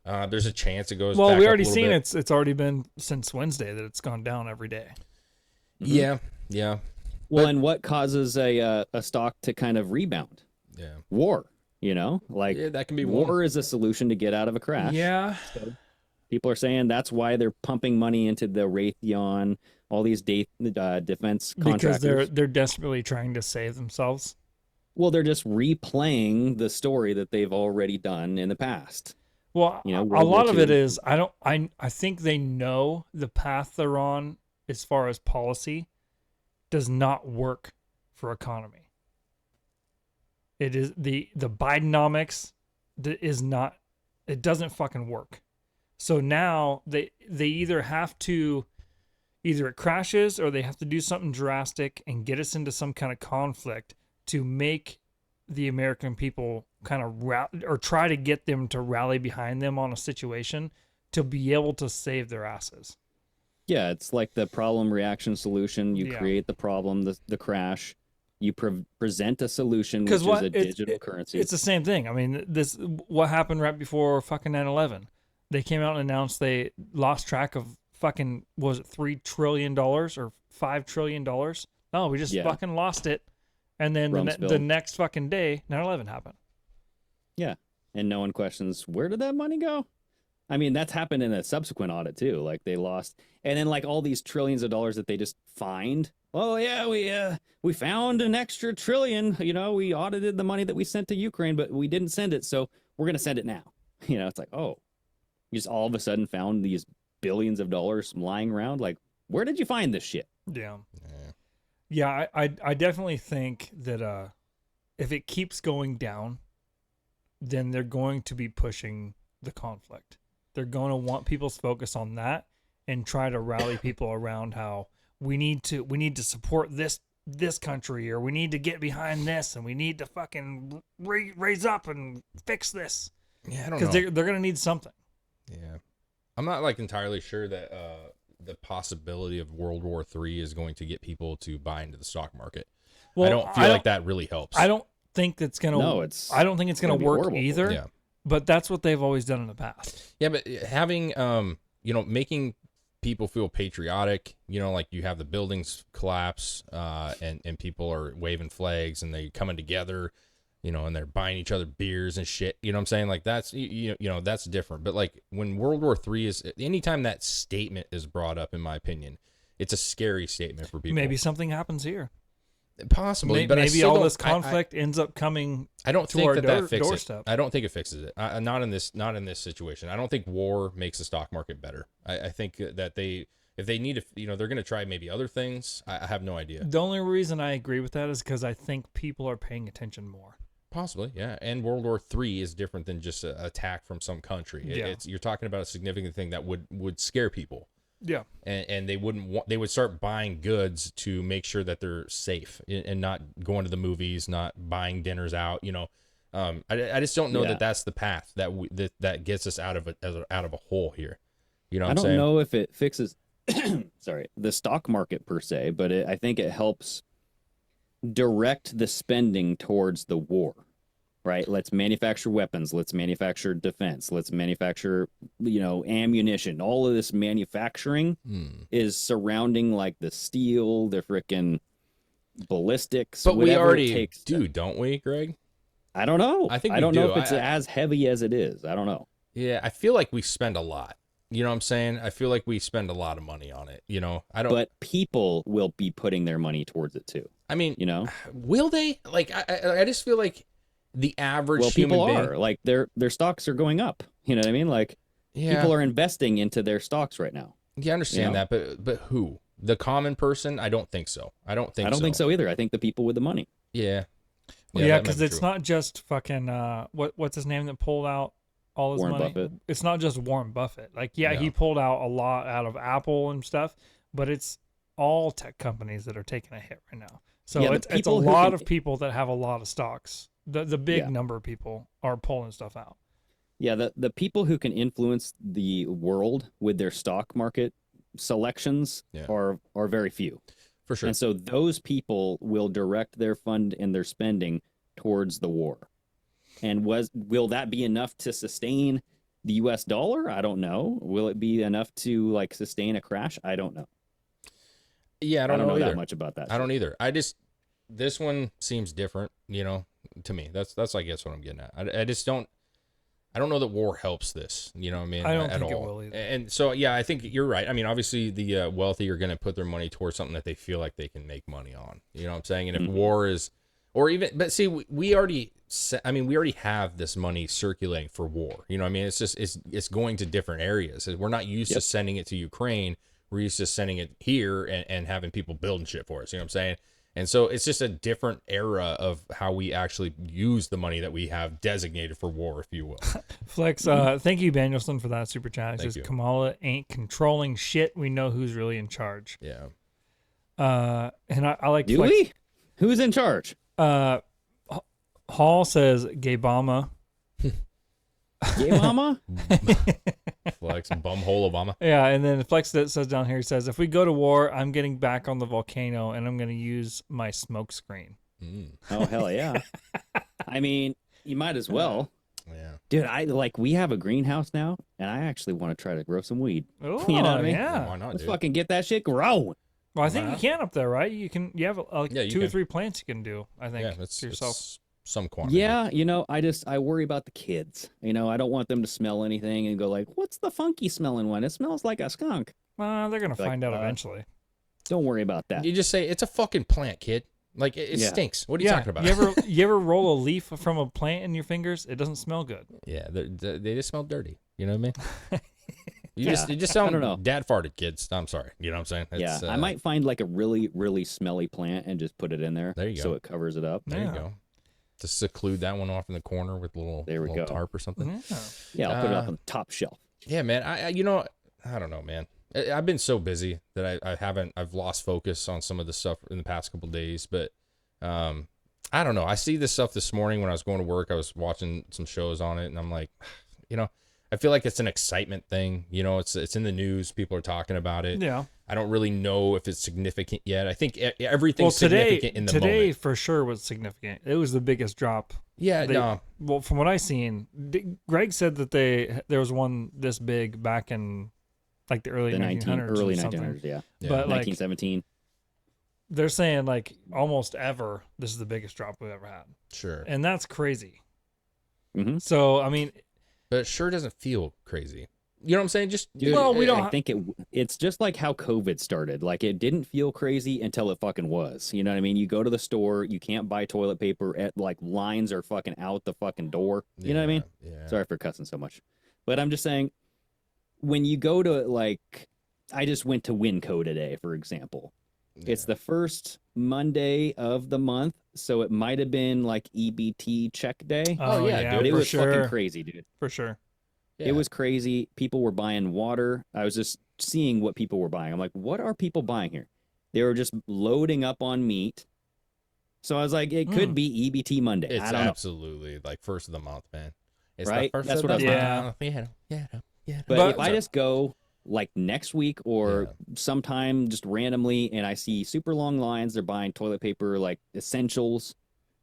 E: There's a chance it goes.
D: Well,
E: back
D: we
E: up
D: already
E: a little
D: seen
E: bit.
D: it's already been since Wednesday that it's gone down every day.
E: Yeah.
C: Well, and what causes a stock to kind of rebound?
E: Yeah.
C: War. You know, like
E: Yeah, that can be
C: war
E: one.
C: is a solution to get out of a crash.
D: Yeah.
C: People are saying that's why they're pumping money into the Raytheon, all these defense contractors.
D: Because they're desperately trying to save themselves.
C: Well, they're just replaying the story that they've already done in the past.
D: Well,
C: You know,
D: a
C: World
D: lot
C: War
D: of it
C: II.
D: is I think they know the path they're on as far as policy does not work for economy. It is the Bidenomics is not, it doesn't fucking work. So now they either have to, either it crashes or they have to do something drastic and get us into some kind of conflict to make the American people kind of or try to get them to rally behind them on a situation to be able to save their asses.
C: Yeah, it's like the problem reaction solution. You
D: Yeah.
C: create the problem, the crash. You present a solution, which
D: Because
C: is a digital currency.
D: It's the same thing. I mean, what happened right before fucking 9/11? They came out and announced they lost track of fucking, was it $3 trillion or $5 trillion? No, we just
C: Yeah.
D: fucking lost it. And then
C: Rumsfeld.
D: the next fucking day, 9/11 happened.
C: Yeah, and no one questions where did that money go. I mean, that's happened in a subsequent audit too. Like they lost, and then like all these trillions of dollars that they just find. Oh yeah, we found an extra trillion. You know, we audited the money that we sent to Ukraine, but we didn't send it, so we're gonna send it now. You know, it's like, oh, you just all of a sudden found these billions of dollars lying around. Like, where did you find this shit?
D: Yeah. Yeah, I definitely think that if it keeps going down, then they're going to be pushing the conflict. They're going to want people's focus on that and try to rally people around how we need to support this country, or we need to get behind this, and we need to fucking raise up and fix this.
E: Yeah, I don't know.
D: Because they're going to need something.
E: Yeah. I'm not like entirely sure that the possibility of World War III is going to get people to buy into the stock market.
D: Well,
E: I don't feel like that really helps.
D: I don't think that's going to.
C: No, it's
D: I don't think it's going
C: gonna
D: to
C: be
D: work
C: horrible.
D: either.
E: Yeah.
D: But that's what they've always done in the past.
E: Yeah, but having making people feel patriotic, like you have the buildings collapse, and people are waving flags and they coming together, and they're buying each other beers and shit. You know what I'm saying? Like that's that's different. But like when World War III is, anytime that statement is brought up, in my opinion, it's a scary statement for people.
D: Maybe something happens here.
E: Possibly, but I
D: maybe
E: still
D: all
E: don't-
D: this conflict ends up coming.
E: I don't
D: to
E: think
D: our
E: that fixes
D: doorstep.
E: it. I don't think it fixes it. Not in this situation. I don't think war makes the stock market better. I think that if they need to, they're going to try maybe other things. I have no idea.
D: The only reason I agree with that is because I think people are paying attention more.
E: Possibly, yeah. And World War III is different than just an attack from some country.
D: Yeah.
E: You're talking about a significant thing that would scare people.
D: Yeah.
E: And they would start buying goods to make sure that they're safe and not going to the movies, not buying dinners out. I just don't know
C: Yeah.
E: that that's the path that gets us out of a hole here. You know what
C: I
E: I'm
C: don't
E: saying?
C: know if it fixes the stock market per se, but I think it helps direct the spending towards the war. Right? Let's manufacture weapons. Let's manufacture defense. Let's manufacture, ammunition. All of this manufacturing is surrounding like the steel, the frickin' ballistics.
E: But we
C: whatever it
E: already
C: takes
E: do, don't we, Greg?
C: I don't know.
E: I think
C: I
E: we
C: don't know
E: do.
C: if it's as heavy as it is. I don't know.
E: Yeah, I feel like we spend a lot. You know what I'm saying? I feel like we spend a lot of money on it. I don't.
C: But people will be putting their money towards it too.
E: I mean,
C: You know,
E: will they? Like, I just feel like the average
C: well,
E: human
C: people
E: being.
C: are like their stocks are going up. You know what I mean? Like people are investing into their stocks right now.
E: Yeah, I understand
C: know?
E: that, but who? The common person? I don't think so. I don't think
C: so either. I think the people with the money.
E: Yeah.
D: Yeah,
E: that
D: because
E: might be
D: it's
E: true.
D: not just fucking what's his name that pulled out all his
C: Warren
D: money.
C: Buffett.
D: It's not just Warren Buffett. Like,
E: Yeah.
D: he pulled out a lot out of Apple and stuff, but it's all tech companies that are taking a hit right now. So
C: Yeah, the
D: it's a
C: people who
D: lot
C: can-
D: of people that have a lot of stocks. The big
C: Yeah.
D: number of people are pulling stuff out.
C: Yeah, the people who can influence the world with their stock market selections
E: Yeah.
C: are very few.
E: For sure.
C: And so those people will direct their fund and their spending towards the war. And will that be enough to sustain the US dollar? I don't know. Will it be enough to like sustain a crash? I don't know.
E: Yeah, I
C: I
E: don't,
C: don't know
E: either.
C: that much about that.
E: I don't either. This one seems different, to me. That's I guess what I'm getting at. I just don't. I don't know that war helps this. You know what I mean?
D: I don't
E: at
D: think it
E: all.
D: will either.
E: And so yeah, I think you're right. I mean, obviously the wealthy are going to put their money towards something that they feel like they can make money on. You know what I'm saying? And if war is, or even, but see, we already. I mean, we already have this money circulating for war. You know what I mean? It's just it's going to different areas. We're not used to sending it to Ukraine. We're used to sending it here and having people building shit for us. You know what I'm saying? And so it's just a different era of how we actually use the money that we have designated for war, if you will.
D: Flex, thank you, Danielson, for that super chat. It
E: Thank
D: says
E: you.
D: Kamala ain't controlling shit. We know who's really in charge.
E: Yeah.
D: And I like
C: Do
D: Flex.
C: we? Who's in charge?
D: Hall says Gaybama.
C: Yeah, mama?
E: Flex bumhole Obama.
D: Yeah, and then Flex that says down here, he says, if we go to war, I'm getting back on the volcano and I'm going to use my smoke screen.
C: Oh, hell yeah. I mean, you might as well.
E: Yeah.
C: Dude, we have a greenhouse now, and I actually want to try to grow some weed.
D: Oh,
C: You know what I mean?
D: yeah.
E: Why not,
C: Let's
E: dude?
C: fucking get that shit growing.
D: Well, I think you can up there, right? You have
E: Yeah, you
D: 2 or
E: can.
D: 3 plants you can do, I think,
E: Yeah, that's
D: to yourself.
E: it's some quantity.
C: Yeah, I worry about the kids. I don't want them to smell anything and go like, what's the funky smelling one? It smells like a skunk.
D: They're going to
C: Like,
D: find out eventually.
C: Don't worry about that.
E: You just say it's a fucking plant, kid. Like it
C: Yeah.
E: stinks. What are you talking about?
D: You ever roll a leaf from a plant in your fingers? It doesn't smell good.
E: Yeah, they just smell dirty. You know what I mean? You
C: Yeah,
E: just
C: I
E: sound
C: don't know.
E: dad farted, kids. I'm sorry. You know what I'm saying?
C: Yeah,
E: It's,
C: I might find like a really, really smelly plant and just put it in there.
E: There you
C: So
E: go.
C: it covers it up.
E: There
D: Yeah.
E: you go. To seclude that one off in the corner with
C: There we
E: little
C: go.
E: tarp or something.
D: Yeah.
C: Yeah, I'll put it up on the top shelf.
E: Yeah, man. I I don't know, man. I've been so busy that I've lost focus on some of the stuff in the past couple days, but I don't know. I see this stuff this morning when I was going to work. I was watching some shows on it, and I'm like, I feel like it's an excitement thing. It's in the news. People are talking about it.
D: Yeah.
E: I don't really know if it's significant yet. I think everything's significant in the
D: today
E: moment.
D: for sure was significant. It was the biggest drop.
E: Yeah, no.
D: Well, from what I seen, Greg said that there was one this big back in like the early 1900s.
C: Early
D: or something.
C: 1900s, yeah.
D: But like
C: 1917.
D: they're saying like almost ever this is the biggest drop we've ever had,
E: Sure.
D: and that's crazy.
C: Mm-hmm.
D: So I mean,
E: But it sure doesn't feel crazy. You know what I'm saying? Just
C: Dude,
D: Well, we don't
C: I think it's just like how COVID started. Like it didn't feel crazy until it fucking was. You know what I mean? You go to the store, you can't buy toilet paper. Lines are fucking out the fucking door. You know what I mean?
E: Yeah.
C: Sorry for cussing so much, but I'm just saying, when you go to I just went to Winco today, for example. It's the first Monday of the month, so it might have been like EBT check day.
E: Oh, yeah,
C: But
E: dude,
C: it
D: for
C: was
D: sure,
C: fucking crazy, dude.
D: for sure.
C: It was crazy. People were buying water. I was just seeing what people were buying. I'm like, what are people buying here? They were just loading up on meat. So I was like, it could be EBT Monday.
E: It's
C: I don't know.
E: absolutely like first of the month, man. It's
C: Right?
E: The first
C: That's
E: of
C: what
E: the
C: I
E: month.
D: was
E: Yeah.
C: But if I just go like next week or
E: Yeah.
C: sometime just randomly and I see super long lines, they're buying toilet paper, like essentials,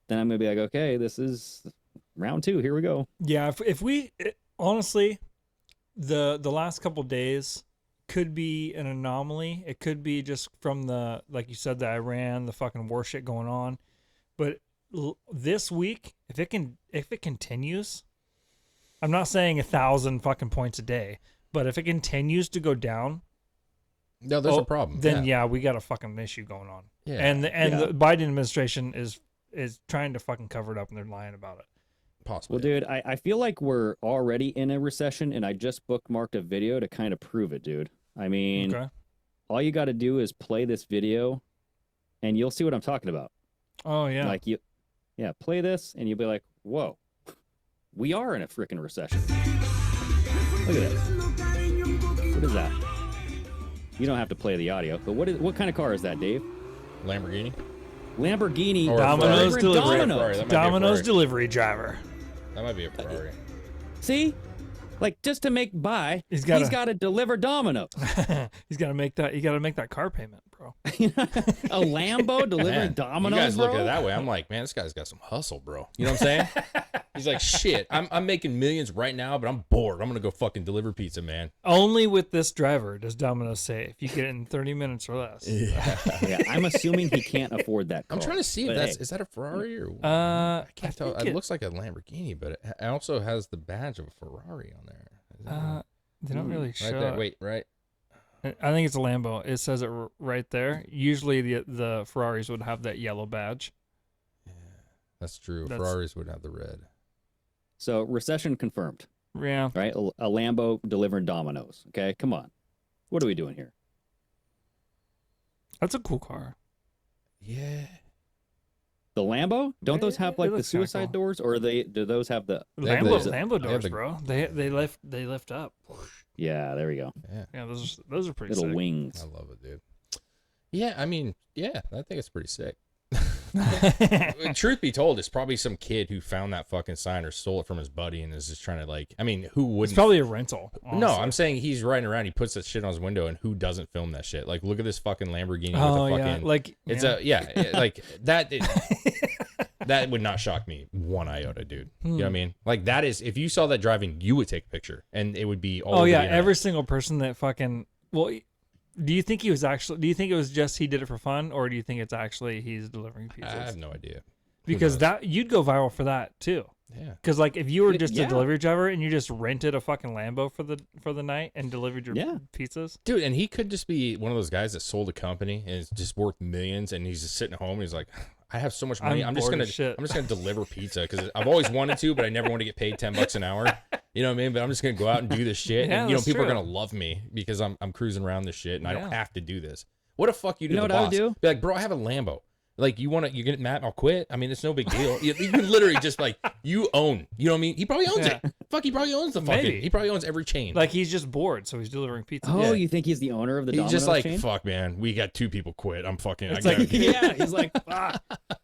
C: then I'm going to be like, okay, this is round 2. Here we go.
D: Yeah, if we honestly, the last couple days could be an anomaly. It could be just from the, like you said, the Iran, the fucking war shit going on. But this week, if it continues, I'm not saying 1,000 fucking points a day, But if it continues to go down,
E: No, there's a problem.
D: Then yeah, we got a fucking issue going on.
E: Yeah.
D: And the Biden administration is trying to fucking cover it up, and they're lying about it.
E: Possibly.
C: Well, dude, I feel like we're already in a recession, and I just bookmarked a video to kind of prove it, dude. I mean, all you got to do is play this video, and you'll see what I'm talking about.
D: Oh yeah.
C: Like play this, and you'll be like, whoa, we are in a freaking recession. Look at this. What is that? You don't have to play the audio, but what kind of car is that, Dave?
E: Lamborghini
C: Lamborghini.
D: Domino's delivery.
C: Domino's.
D: Domino's delivery driver.
E: That might be a Ferrari.
C: See? Like, just to make he's got to deliver Domino's.
D: He's got to make that. You got to make that car payment, bro.
C: A Lambo delivering Domino's.
E: You guys
C: bro?
E: look at it that way. I'm like, man, this guy's got some hustle, bro. You know what I'm saying? He's like, shit, I'm making millions right now, but I'm bored. I'm gonna go fucking deliver pizza, man.
D: Only with this driver does Domino's say if you get it in 30 minutes or less.
C: Yeah, I'm assuming he can't afford that car.
E: I'm trying to see if is that a Ferrari or I can't tell. It looks like a Lamborghini, but it also has the badge of a Ferrari on there.
D: They don't really show.
E: Right there. Wait, right.
D: I think it's a Lambo. It says it right there. Usually the Ferraris would have that yellow badge.
E: Yeah, that's true. Ferraris would have the red.
C: So recession confirmed.
D: Yeah.
C: Right? A Lambo delivering Domino's. Okay, come on. What are we doing here?
D: That's a cool car.
E: Yeah.
C: The Lambo? Don't those have like the
D: looks kinda
C: suicide
D: cool.
C: doors, or do those have the
D: Lambo doors, bro? They lift up.
C: Yeah, there we go.
D: Yeah, those are pretty
C: Little
D: sick.
C: wings.
E: I love it, dude. Yeah, I mean, yeah, I think it's pretty sick. Truth be told, it's probably some kid who found that fucking sign or stole it from his buddy and is just trying to like. I mean, who wouldn't?
D: It's probably a rental. Honestly.
E: No, I'm saying he's riding around. He puts that shit on his window, and who doesn't film that shit? Like, look at this fucking Lamborghini with a fucking.
D: Like
E: it's like that. That would not shock me one iota, dude. You know what I mean? Like that is, if you saw that driving, you would take a picture, and it would be all.
D: Oh yeah, every single person that fucking. Well, do you think he was actually? Do you think it was just he did it for fun, or do you think it's actually he's delivering pizzas?
E: I have no idea.
D: Because that you'd go viral for that too.
E: Yeah.
D: Because like if you were just a delivery driver and you just rented a fucking Lambo for the night and delivered your pizzas,
E: dude, and he could just be one of those guys that sold a company and is just worth millions, and he's just sitting at home and he's like, I have so much money. I'm just gonna deliver pizza because I've always wanted to, but I never want to get paid $10 an hour. You know what I mean? But I'm just gonna go out and do this shit, and people are gonna love me because I'm cruising around this shit, and I don't have to do this. What the fuck you do?
C: You know
E: to
C: what
E: the
C: I
E: boss?
C: would do?
E: Be like, bro, I have a Lambo. Like, you get mad, I'll quit. I mean, it's no big deal. You can literally just like, you own. You know what I mean? He probably owns it. Fuck, he probably owns the fucking.
D: Maybe.
E: He probably owns every chain.
D: like he's just bored, so he's delivering pizza.
C: Oh, you think he's the owner of the
E: He's
C: Domino's
E: just like,
C: chain?
E: fuck, man, we got 2 people quit. I'm fucking.
D: It's
E: I gotta,
D: like,
C: Yeah, he's like, fuck.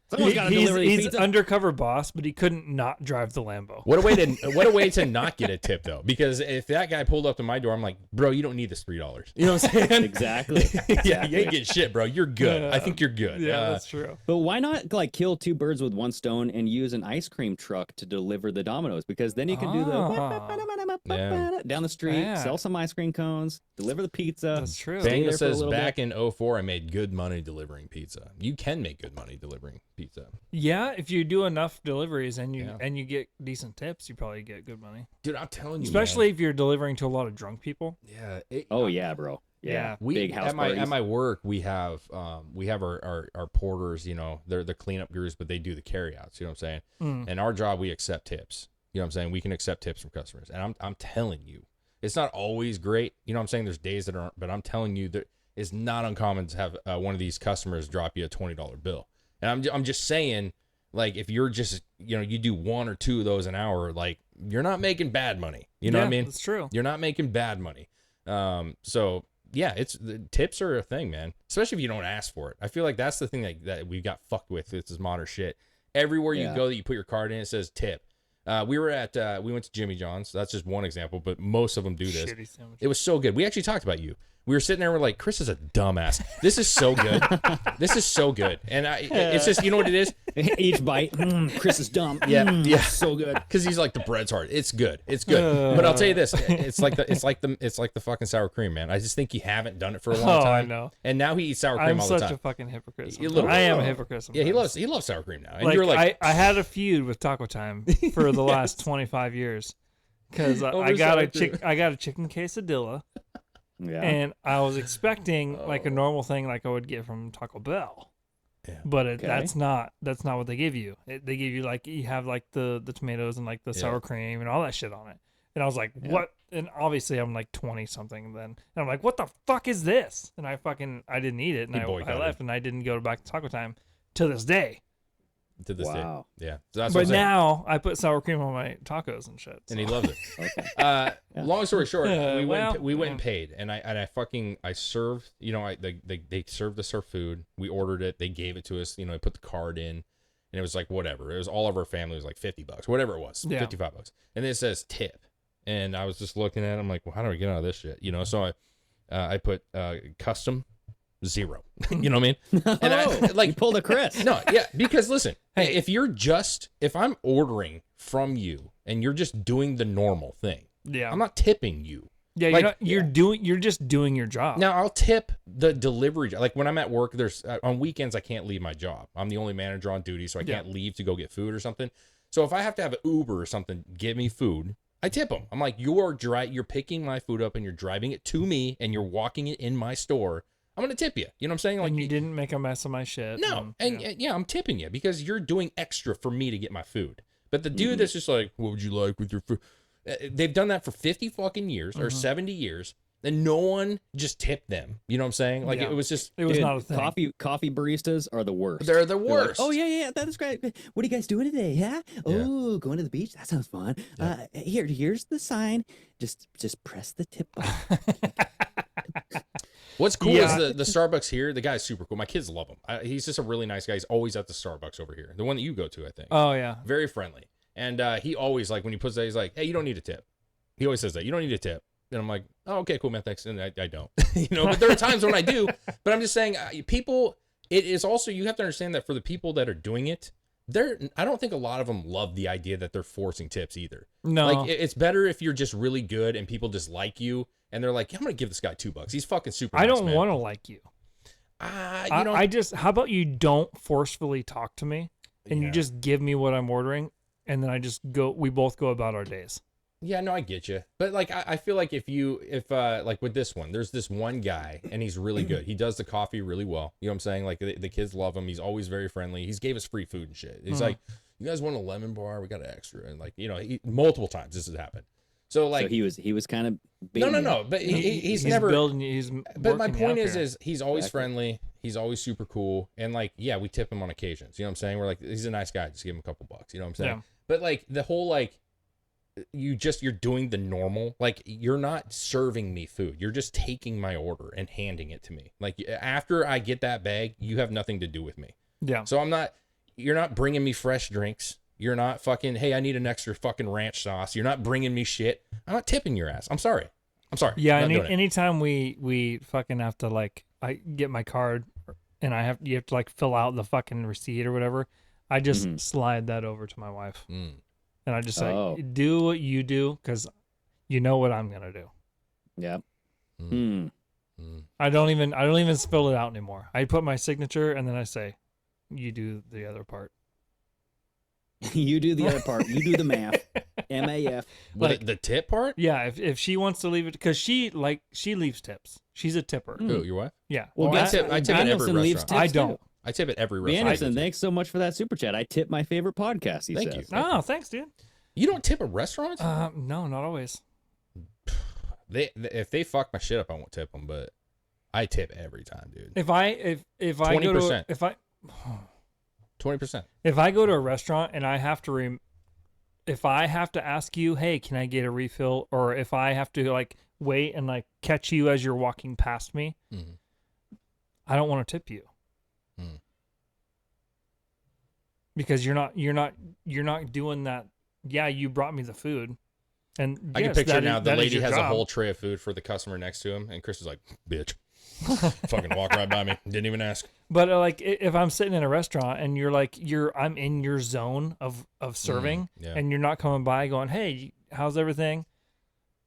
C: Someone's got to deliver these
D: he's
C: pizza.
D: undercover boss, but he couldn't not drive the Lambo.
E: What a way to not get a tip though, because if that guy pulled up to my door, I'm like, bro, you don't need this $3. You know what I'm saying?
C: Exactly.
E: Yeah, you ain't getting shit, bro. You're good. I think you're good.
D: Yeah, that's true.
C: But why not like kill 2 birds with 1 stone and use an ice cream truck to deliver the Domino's? Because then you can do the down the street, sell some ice cream cones, deliver the pizza.
D: That's true.
C: Stay
E: Banga
C: there for a
E: says
C: little
E: back
C: bit.
E: in 04, I made good money delivering pizza. You can make good money delivering pizza.
D: Yeah, if you do enough deliveries and you get decent tips, you probably get good money.
E: Dude, I'm telling you,
D: Especially
E: man.
D: if you're delivering to a lot of drunk people.
E: Yeah.
C: Oh yeah, bro. Yeah, big house parties.
E: At my work, we have our porters. You know, they're the cleanup gurus, but they do the carryouts. You know what I'm saying? And our job, we accept tips. You know what I'm saying? We can accept tips from customers, and I'm telling you, it's not always great. You know what I'm saying? There's days that aren't, but I'm telling you that it's not uncommon to have one of these customers drop you a $20 bill. And I'm just saying, like, if you're just, you do 1 or 2 of those an hour, like, you're not making bad money. You know what I mean?
D: That's true.
E: You're not making bad money. So yeah, the tips are a thing, man. Especially if you don't ask for it. I feel like that's the thing that we got fucked with. This is modern shit. Everywhere you go that you put your card in, it says tip. We went to Jimmy John's. That's just one example, but most of them do this.
D: Shitty sandwich.
E: It was so good. We actually talked about you. We were sitting there, we're like, Chris is a dumbass. This is so good. This is so good. And it's just, you know what it is?
C: Each bite, Chris is dumb.
E: Yeah.
C: So good.
E: Because he's like, the bread's hard. It's good. It's good. But I'll tell you this, it's like the fucking sour cream, man. I just think you haven't done it for a long time.
D: I know.
E: And now he eats sour cream
D: I'm
E: all the
D: such
E: time.
D: a fucking hypocrite.
E: You little-
D: I am a hypocrite.
E: Yeah,
D: Sometimes.
E: he loves sour cream now. And
D: Like,
E: you're like,
D: I had a feud with Taco Time for the last 25 years because I got a chicken quesadilla,
C: Yeah.
D: and I was expecting like a normal thing like I would get from Taco Bell.
E: Yeah.
D: But
C: Okay.
D: that's not what they give you. They give you like you have like the tomatoes and like the sour cream and all that shit on it. And I was like, what? And obviously I'm like 20 something then. And I'm like, what the fuck is this? And I didn't eat it, and I left, and I didn't go back to Taco Time to this day.
E: To this
C: Wow.
E: day. Yeah. So that's
D: But
E: what I'm saying.
D: now I put sour cream on my tacos and shit.
E: And
D: so.
E: he loves it. Long story short, we went and paid, and I served, they served us our food. We ordered it, they gave it to us, I put the card in, and it was like whatever. It was all of our family was like $50, whatever it was, $55, and then it says tip, and I was just looking at it, I'm like, well, how do I get out of this shit, So I put custom 0. You know what I mean? And I
C: you pulled a Chris.
E: No, yeah, because listen, hey, if I'm ordering from you and you're just doing the normal thing,
D: Yeah.
E: I'm not tipping you.
D: Yeah, you're just doing your job.
E: Now I'll tip the delivery. Like when I'm at work, there's on weekends I can't leave my job. I'm the only manager on duty, so I can't leave to go get food or something. So if I have to have an Uber or something give me food, I tip them. I'm like, you're picking my food up and you're driving it to me and you're walking it in my store. I'm gonna tip you. You know what I'm saying? Like
D: and you didn't make a mess of my shit.
E: No, I'm tipping you because you're doing extra for me to get my food. But the dude that's just like, what would you like with your food? They've done that for 50 fucking years or 70 years, and no one just tipped them. You know what I'm saying? Like it was
D: not a thing.
C: Coffee baristas are the worst.
E: They're the worst.
C: Like, oh yeah, that's great. What are you guys doing today? Yeah. Oh, going to the beach. That sounds fun.
E: Yeah.
C: Here's the sign. Just press the tip button.
E: What's cool is the Starbucks here. The guy's super cool. My kids love him. He's just a really nice guy. He's always at the Starbucks over here. The one that you go to, I think.
D: Oh, yeah.
E: Very friendly. And he always, like, when he puts that, he's like, hey, you don't need a tip. He always says that. You don't need a tip. And I'm like, oh, okay, cool, man, thanks. And I don't. But there are times when I do. But I'm just saying, people, it is also, you have to understand that for the people that are doing it, I don't think a lot of them love the idea that they're forcing tips either. No. Like, it's better if you're just really good and people just like you. And they're like, I'm going to give this guy $2. He's fucking super nice,
D: I don't want to like you. How about you don't forcefully talk to me and you just give me what I'm ordering, and then we both go about our days.
E: Yeah, no, I get you. But like, I feel like if like with this one, there's this one guy and he's really good. He does the coffee really well. You know what I'm saying? Like the kids love him. He's always very friendly. He's gave us free food and shit. He's like, you guys want a lemon bar? We got an extra. And like, multiple times this has happened. So like,
C: so he was kind of
E: no, but he's never
D: building.
E: But my point is he's always friendly. He's always super cool, and like, yeah, we tip him on occasions. You know what I'm saying? We're like, he's a nice guy. Just give him a couple bucks. You know what I'm saying?
D: Yeah.
E: But like the whole like, you're doing the normal. Like you're not serving me food. You're just taking my order and handing it to me. Like after I get that bag, you have nothing to do with me.
D: Yeah.
E: So you're not bringing me fresh drinks. You're not fucking, hey, I need an extra fucking ranch sauce. You're not bringing me shit. I'm not tipping your ass. I'm sorry.
D: Yeah, anytime we fucking have to, like, I get my card and you have to, like, fill out the fucking receipt or whatever, I just slide that over to my wife. And I just say, do what you do, because you know what I'm going to do.
C: Yep.
D: I don't even fill it out anymore. I put my signature and then I say, you do the other part.
C: You do the other part. You do the math. MAF.
E: Like the tip part?
D: Yeah, if she wants to leave it, because she leaves tips. She's a tipper.
E: Who, your wife?
D: Yeah.
E: Well, I tip at every restaurant.
D: I don't.
E: I tip at every restaurant.
C: Anderson, thanks so much for that super chat. I tip my favorite podcast.
E: Thank you.
D: Oh, thanks, dude.
E: You don't tip at restaurants?
D: No, not always.
E: If they fuck my shit up, I won't tip them. But I tip every time, dude.
D: If I
E: 20%.
D: 20%. If I go to a restaurant and I have to if I have to ask you, hey, can I get a refill? Or if I have to like wait and like catch you as you're walking past me, I don't want to tip you. Because you're not doing that. Yeah, you brought me the food. And
E: I can picture now the lady has a whole tray of food for the customer next to him, and Chris is like, bitch. Fucking walk right by me. Didn't even ask.
D: But like, if I'm sitting in a restaurant and I'm in your zone of serving, and you're not coming by going, hey, how's everything?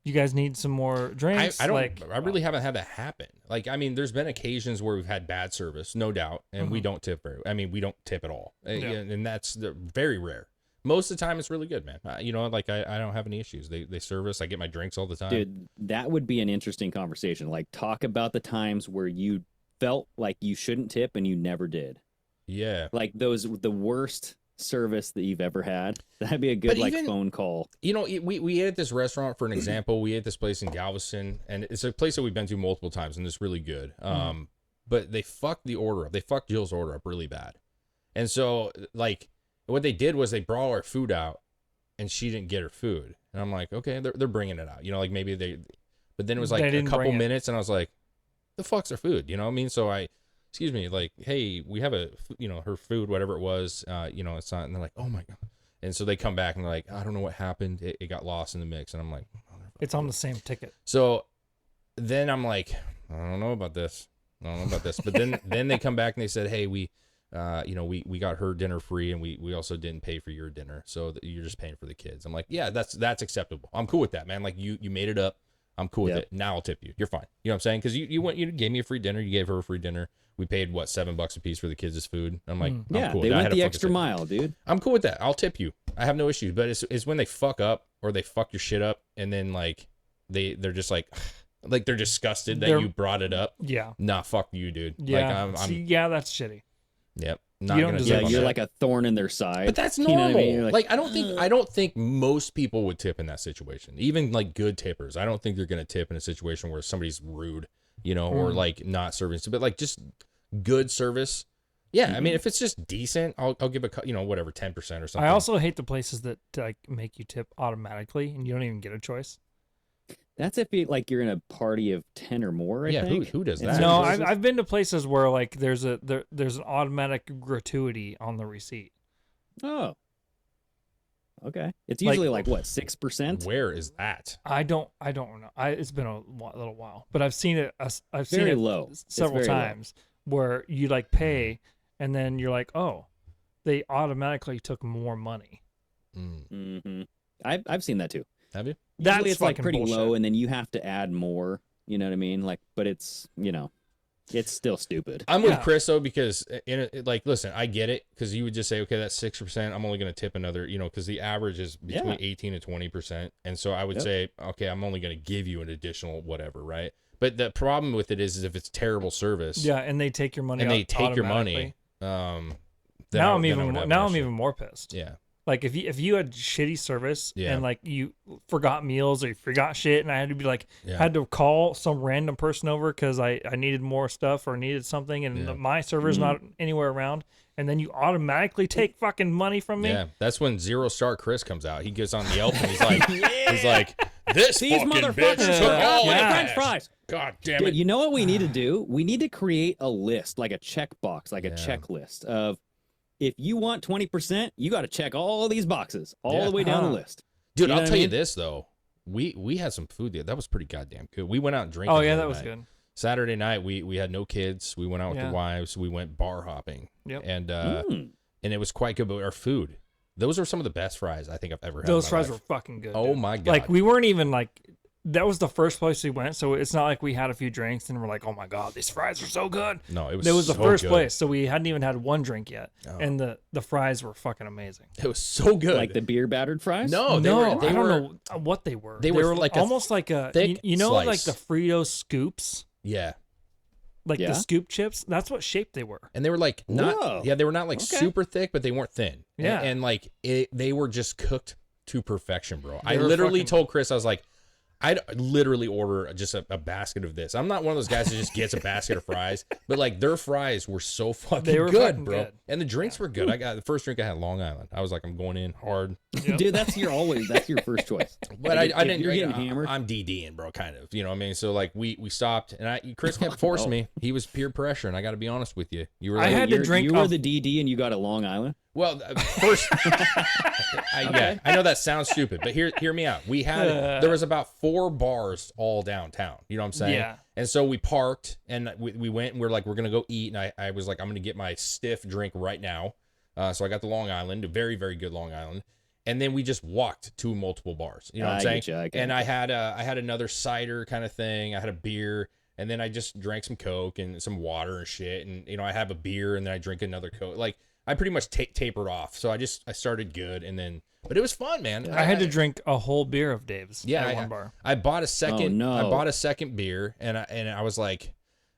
D: You guys need some more drinks?
E: I really haven't had that happen. Like, I mean, there's been occasions where we've had bad service, no doubt, and we don't tip we don't tip at all, and that's very rare. most of the time it's really good, man. You know, like I don't have any issues. They serve us. I get my drinks all the time.
C: Dude, that would be an interesting conversation. Like, talk about the times where you felt like you shouldn't tip and you never did.
E: Yeah.
C: Like the worst service that you've ever had. That'd be a good phone call.
E: You know, we ate at this restaurant, for an example. We ate this place in Galveston, and it's a place that we've been to multiple times, and it's really good. But they fucked the order up. They fucked Jill's order up really bad. And so, like, what they did was they brought our food out, and she didn't get her food. And I'm like, okay, they're bringing it out. You know, like maybe but then it was like a couple minutes, and I was like, the fuck's her food? You know what I mean? So excuse me, like, hey, we have her food, whatever it was, it's not. And they're like, oh my God. And so they come back and they're like, I don't know what happened. It got lost in the mix. And I'm like,
D: it's on the same ticket.
E: So then I'm like, I don't know about this. But then they come back and they said, hey, we got her dinner free, and we also didn't pay for your dinner. So you're just paying for the kids. I'm like, yeah, that's acceptable. I'm cool with that, man. Like you made it up. I'm cool with it. Now I'll tip you. You're fine. You know what I'm saying? Because you gave me a free dinner. You gave her a free dinner. We paid $7 a piece for the kids' food. I'm like, I'm cool.
C: They went the extra mile, dude.
E: I'm cool with that. I'll tip you. I have no issues. But it's when they fuck up or they fuck your shit up, and then like they're just like they're disgusted that you brought it up.
D: Yeah.
E: Nah, fuck you, dude.
D: Yeah.
E: Like
D: that's shitty.
E: Yep.
C: You're like a thorn in their side.
E: But that's normal.
C: You know what I mean?
E: Like I don't think most people would tip in that situation. Even like good tippers, I don't think they're gonna tip in a situation where somebody's rude, or like not serving. But like just good service. Yeah, I mean, if it's just decent, I'll give whatever 10% or something.
D: I also hate the places that like make you tip automatically and you don't even get a choice.
C: That's if you're in a party of 10 or more. I think.
E: Who does that?
D: No, I've been to places where like there's an automatic gratuity on the receipt.
C: Oh, okay. It's usually like what, 6%?
E: Where is that?
D: I don't know. It's been a little while, but I've seen it. I've seen it
C: low
D: several times where you like pay and then you're like, oh, they automatically took more money.
C: Mm-hmm. I've seen that too.
E: Have you?
C: Usually it's like pretty
D: bullshit.
C: low, and then you have to add more. You know what I mean? Like, but it's it's still stupid.
E: I'm with Chris though, because listen, I get it, because you would just say, okay, that's 6%. I'm only going to tip another, because the average is between 18 and 20%, and so I would say, okay, I'm only going to give you an additional whatever, right? But the problem with it is if it's terrible service,
D: and they take your money,
E: and they take your money.
D: Now I'm even more pissed.
E: Yeah.
D: Like if you had shitty service and like you forgot meals or you forgot shit, and I had to be like had to call some random person over because I needed more stuff or needed something, and my server's not anywhere around, and then you automatically take fucking money from me.
E: Yeah, that's when 0-star Chris comes out. He gets on Yelp and he's like, this
C: These
E: fucking
C: motherfuckers
E: bitch took all my
C: French fries.
E: God damn
C: Dude,
E: it!
C: you know what we need to do? We need to create a list, like a checkbox, like a checklist of. If you want 20%, you got to check all these boxes all the way down the list.
E: Dude, I'll tell you this though. We had some food there. That was pretty goddamn good. We went out and drinking.
D: Oh yeah, that was good.
E: Saturday night, we had no kids. We went out with the wives. We went bar hopping.
D: Yep.
E: And it was quite good. But our food, those are some of the best fries I think I've ever had.
D: Those fries were fucking good.
E: Oh
D: dude.
E: my God.
D: Like we weren't even like. That was the first place we went, so it's not like we had a few drinks and we're like, "Oh my God, these fries are so good."
E: No, it was.
D: That was the
E: so
D: first
E: good.
D: place, so we hadn't even had one drink yet, and the fries were fucking amazing.
E: It was so good.
C: Like the beer battered fries?
E: No,
D: I don't know what they were.
E: They were like
D: almost like a
E: thick
D: you know,
E: slice.
D: like the Frito scoops,
E: Yeah.
D: like the scoop chips. That's what shape they were.
E: And they were like not.
C: Whoa.
E: Yeah, they were not like super thick, but they weren't thin.
D: Yeah.
E: And like they were just cooked to perfection, bro. I
D: were
E: literally
D: fucking-
E: told Chris, I was like, I'd literally order just a basket of this. I'm not one of those guys that just gets a basket of fries, but like their fries were so fucking
D: They were
E: good,
D: fucking
E: bro.
D: good.
E: And the drinks were good. I got the first drink I had Long Island. I was like, I'm going in hard.
C: Dude, that's your first choice.
E: But
C: If
E: I didn't.
C: You're getting hammered.
E: I'm DDing, bro, kind of. You know what I mean? So like we stopped, and Chris kept forcing me. He was peer pressure, and I got to be honest with you. You were.
D: I
E: Like,
D: had to drink.
C: You were the DD and you got a Long Island?
E: Well, first, I know that sounds stupid, but hear me out. We had there was about 4 bars all downtown. You know what I'm saying?
D: Yeah.
E: And so we parked and we went and we're like, we're gonna go eat, and I was like, I'm gonna get my stiff drink right now. So I got the Long Island, a very very good Long Island, and then we just walked to multiple bars. You know what I'm saying?
C: I get
E: and
C: you.
E: I had another cider kind of thing. I had a beer. And then I just drank some Coke and some water and shit. And, I have a beer and then I drink another Coke. Like, I pretty much tapered off. So I started good, and then, but it was fun, man.
D: I had to drink a whole beer of Dave's.
E: Yeah,
D: at one bar.
E: I bought a second.
C: Oh, no.
E: I bought a second beer, and I was like,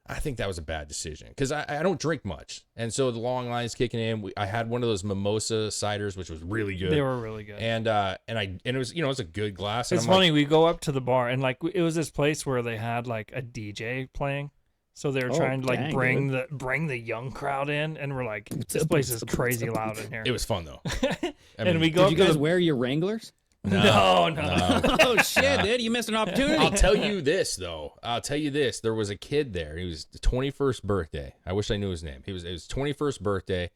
E: I think that was a bad decision because I don't drink much, and so the long lines kicking in. I had one of those mimosa ciders, which was really good.
D: They were really good.
E: And it was, it was a good glass. And
D: It's
E: I'm
D: funny.
E: like,
D: We go up to the bar, and like it was this place where they had like a DJ playing, so they were trying to like
C: dang,
D: bring the young crowd in, and we're like, this place is crazy loud in here.
E: it was fun though.
D: And we go
C: Did
D: up
C: you
D: to
C: guys
D: the
C: wear your Wranglers?
D: no.
C: Oh shit, dude! You missed an opportunity.
E: I'll tell you this though. There was a kid there. He was the 21st birthday. I wish I knew his name. It was his 21st birthday,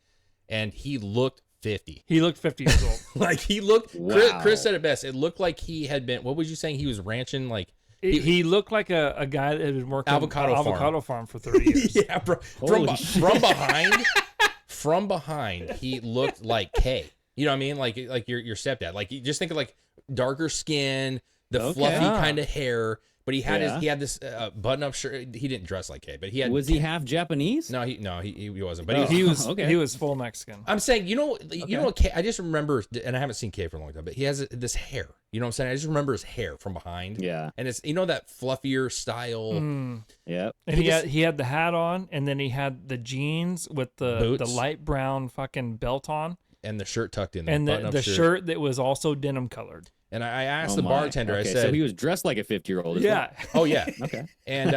E: and he looked 50.
D: He looked 50 years old.
E: Like he looked.
C: Wow.
E: Chris said it best. It looked like he had been. What was you saying? He was ranching like.
D: He looked like a guy that had been working
E: Avocado
D: farm for 30 years.
E: Yeah, bro. From behind, he looked like K. You know what I mean? Like your stepdad. Like you just think of like darker skin, the fluffy kind of hair. But he had this button-up shirt. He didn't dress like K, but he had.
C: Was he half Japanese?
E: No, he wasn't. But
D: He was
C: okay.
D: he was full Mexican.
E: I'm saying, you know what K, I just remember, and I haven't seen K for a long time, but he has this hair. You know what I'm saying? I just remember his hair from behind.
C: Yeah.
E: And it's, that fluffier style.
C: Yep.
D: And he had the hat on, and then he had the jeans with the
E: Boots.
D: light brown fucking belt on,
E: And the shirt tucked in.
D: and the shirt that was also denim colored.
E: And I asked
C: Oh
E: the
C: my.
E: bartender,
C: Okay,
E: I said,
C: so he was dressed like a 50-year-old. as
D: Yeah.
E: oh, yeah.
C: well. Okay.
E: And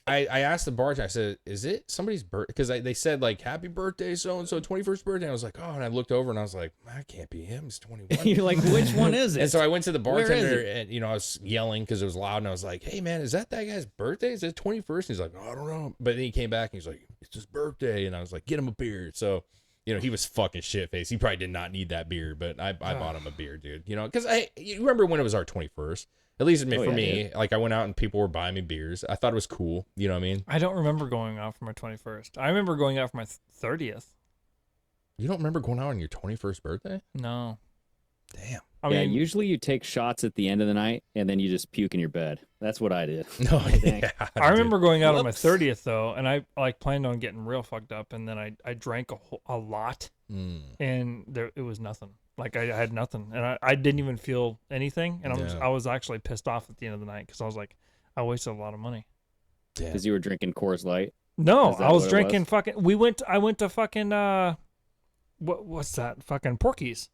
E: I asked the bartender, I said, is it somebody's birthday? Because they said, like, happy birthday, so-and-so, 21st birthday. And I was like, oh, and I looked over and I was like, that can't be him. He's 21.
C: You're like, which one is it?
E: And so I went to the
C: Where is
E: bartender
C: it?
E: and, I was yelling because it was loud. And I was like, hey, man, is that guy's birthday? Is it 21st? And he's like, oh, I don't know. But then he came back and he's like, it's his birthday. And I was like, get him a beer. So, he was fucking shit-faced. He probably did not need that beer, but I bought him a beer, dude. Because you remember when it was our 21st? At least for me,
C: dude.
E: like I went out and people were buying me beers. I thought it was cool. You know what I mean?
D: I don't remember going out for my 21st. I remember going out for my 30th.
E: You don't remember going out on your 21st birthday?
D: No.
E: Damn.
D: I
C: yeah,
D: mean,
C: usually you take shots at the end of the night and then you just puke in your bed. That's what I did.
E: No,
C: think.
E: yeah,
D: I remember going out on my
C: Whoops.
D: 30th though, and I like planned on getting real fucked up, and then I drank a lot, and it was nothing. Like I had nothing, and I didn't even feel anything, and I was actually pissed off at the end of the night because I was like, I wasted a lot of money.
C: Because you were drinking Coors Light.
D: No,
C: Is that
D: I was
C: what it
D: drinking
C: was?
D: fucking. I went to fucking what's that fucking Porky's.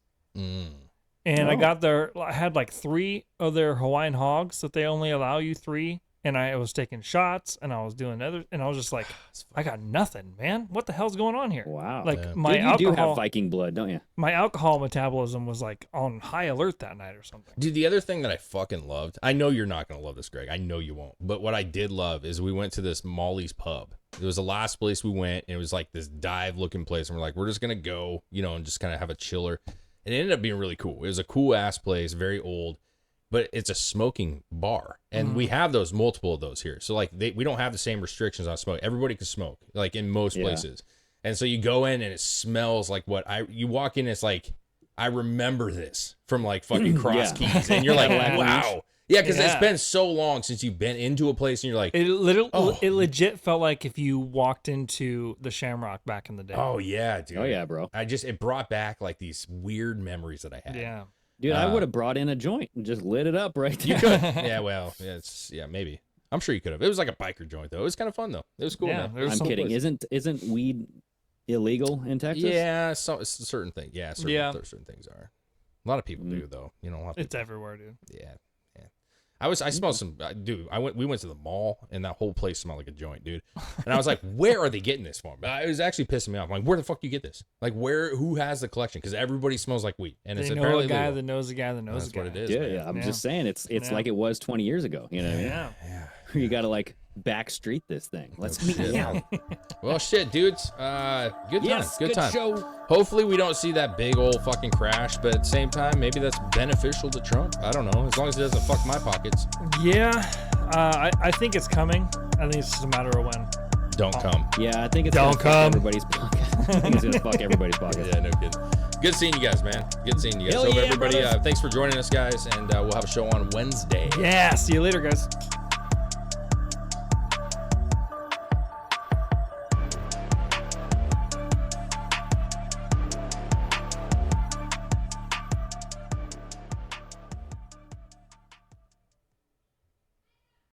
D: And I got I had like 3 of their Hawaiian hogs that they only allow you 3. And I was taking shots and I was doing and I was just like, I got nothing, man. What the hell's going on here?
C: Wow.
D: Like my
C: Dude, you
D: alcohol,
C: do have Viking blood, don't you?
D: my alcohol metabolism was like on high alert that night or something.
E: Dude, the other thing that I fucking loved, I know you're not going to love this, Greg. I know you won't. But what I did love is we went to this Molly's Pub. It was the last place we went. And it was like this dive looking place. And we're like, we're just going to go, and just kind of have a chiller. And it ended up being really cool. It was a cool ass place, very old, but it's a smoking bar. And we have multiple of those here. So like we don't have the same restrictions on smoke. Everybody can smoke, like in most places. And so you go in and it smells like you walk in, it's like, I remember this from like fucking Cross Keys. And you're like, wow. Yeah, because it's been so long since you've been into a place and you're like,
D: It legit felt like if you walked into the Shamrock back in the day.
E: oh yeah, dude.
C: Oh, yeah, bro.
E: It brought back like these weird memories that I had.
D: Yeah.
C: Dude, I would have brought in a joint and just lit it up right there.
E: Yeah, well, maybe. I'm sure you could have. It was like a biker joint though. It was kind of fun though. It was cool,
D: Yeah,
E: man.
D: there's
C: I'm
D: some
C: kidding.
D: places-
C: Isn't weed illegal in Texas?
E: Yeah, certain things. Yeah, certain things are. A lot of people do though. A lot of
D: It's
E: people.
D: everywhere, dude.
E: Yeah. I smelled some, dude. We went to the mall and that whole place smelled like a joint, dude. And I was like, where are they getting this from? It was actually pissing me off. I'm like, where the fuck do you get this? Like, who has the collection? Because everybody smells like weed, and
D: They
E: it's
D: know
E: apparently
D: a guy
E: legal.
D: that knows a guy that knows
E: That's
D: a guy.
E: what it is.
C: Yeah,
E: man.
C: yeah. I'm
D: Yeah.
C: just saying, it's
D: Yeah.
C: like it was 20 years ago. You know what I mean?
D: Yeah.
C: You got to like backstreet this thing. Let's meet
E: shit.
C: now.
E: Well, shit, dudes. Good time.
C: Yes,
E: Good time.
C: show.
E: Hopefully we don't see that big old fucking crash, but at the same time, maybe that's beneficial to Trump. I don't know. As long as it doesn't fuck my pockets.
D: Yeah. I think it's coming. I think it's just a matter of when.
E: Don't come.
C: Yeah, I think it's
D: Don't
C: gonna
D: come.
C: fuck everybody's pocket. I think it's gonna fuck everybody's pocket.
E: Yeah, no kidding. Good seeing you guys, man. Good seeing you guys.
C: Hell
E: Hope
C: yeah,
E: everybody,
C: brothers.
E: thanks for joining us, guys, and we'll have a show on Wednesday.
D: Yeah. See you later, guys.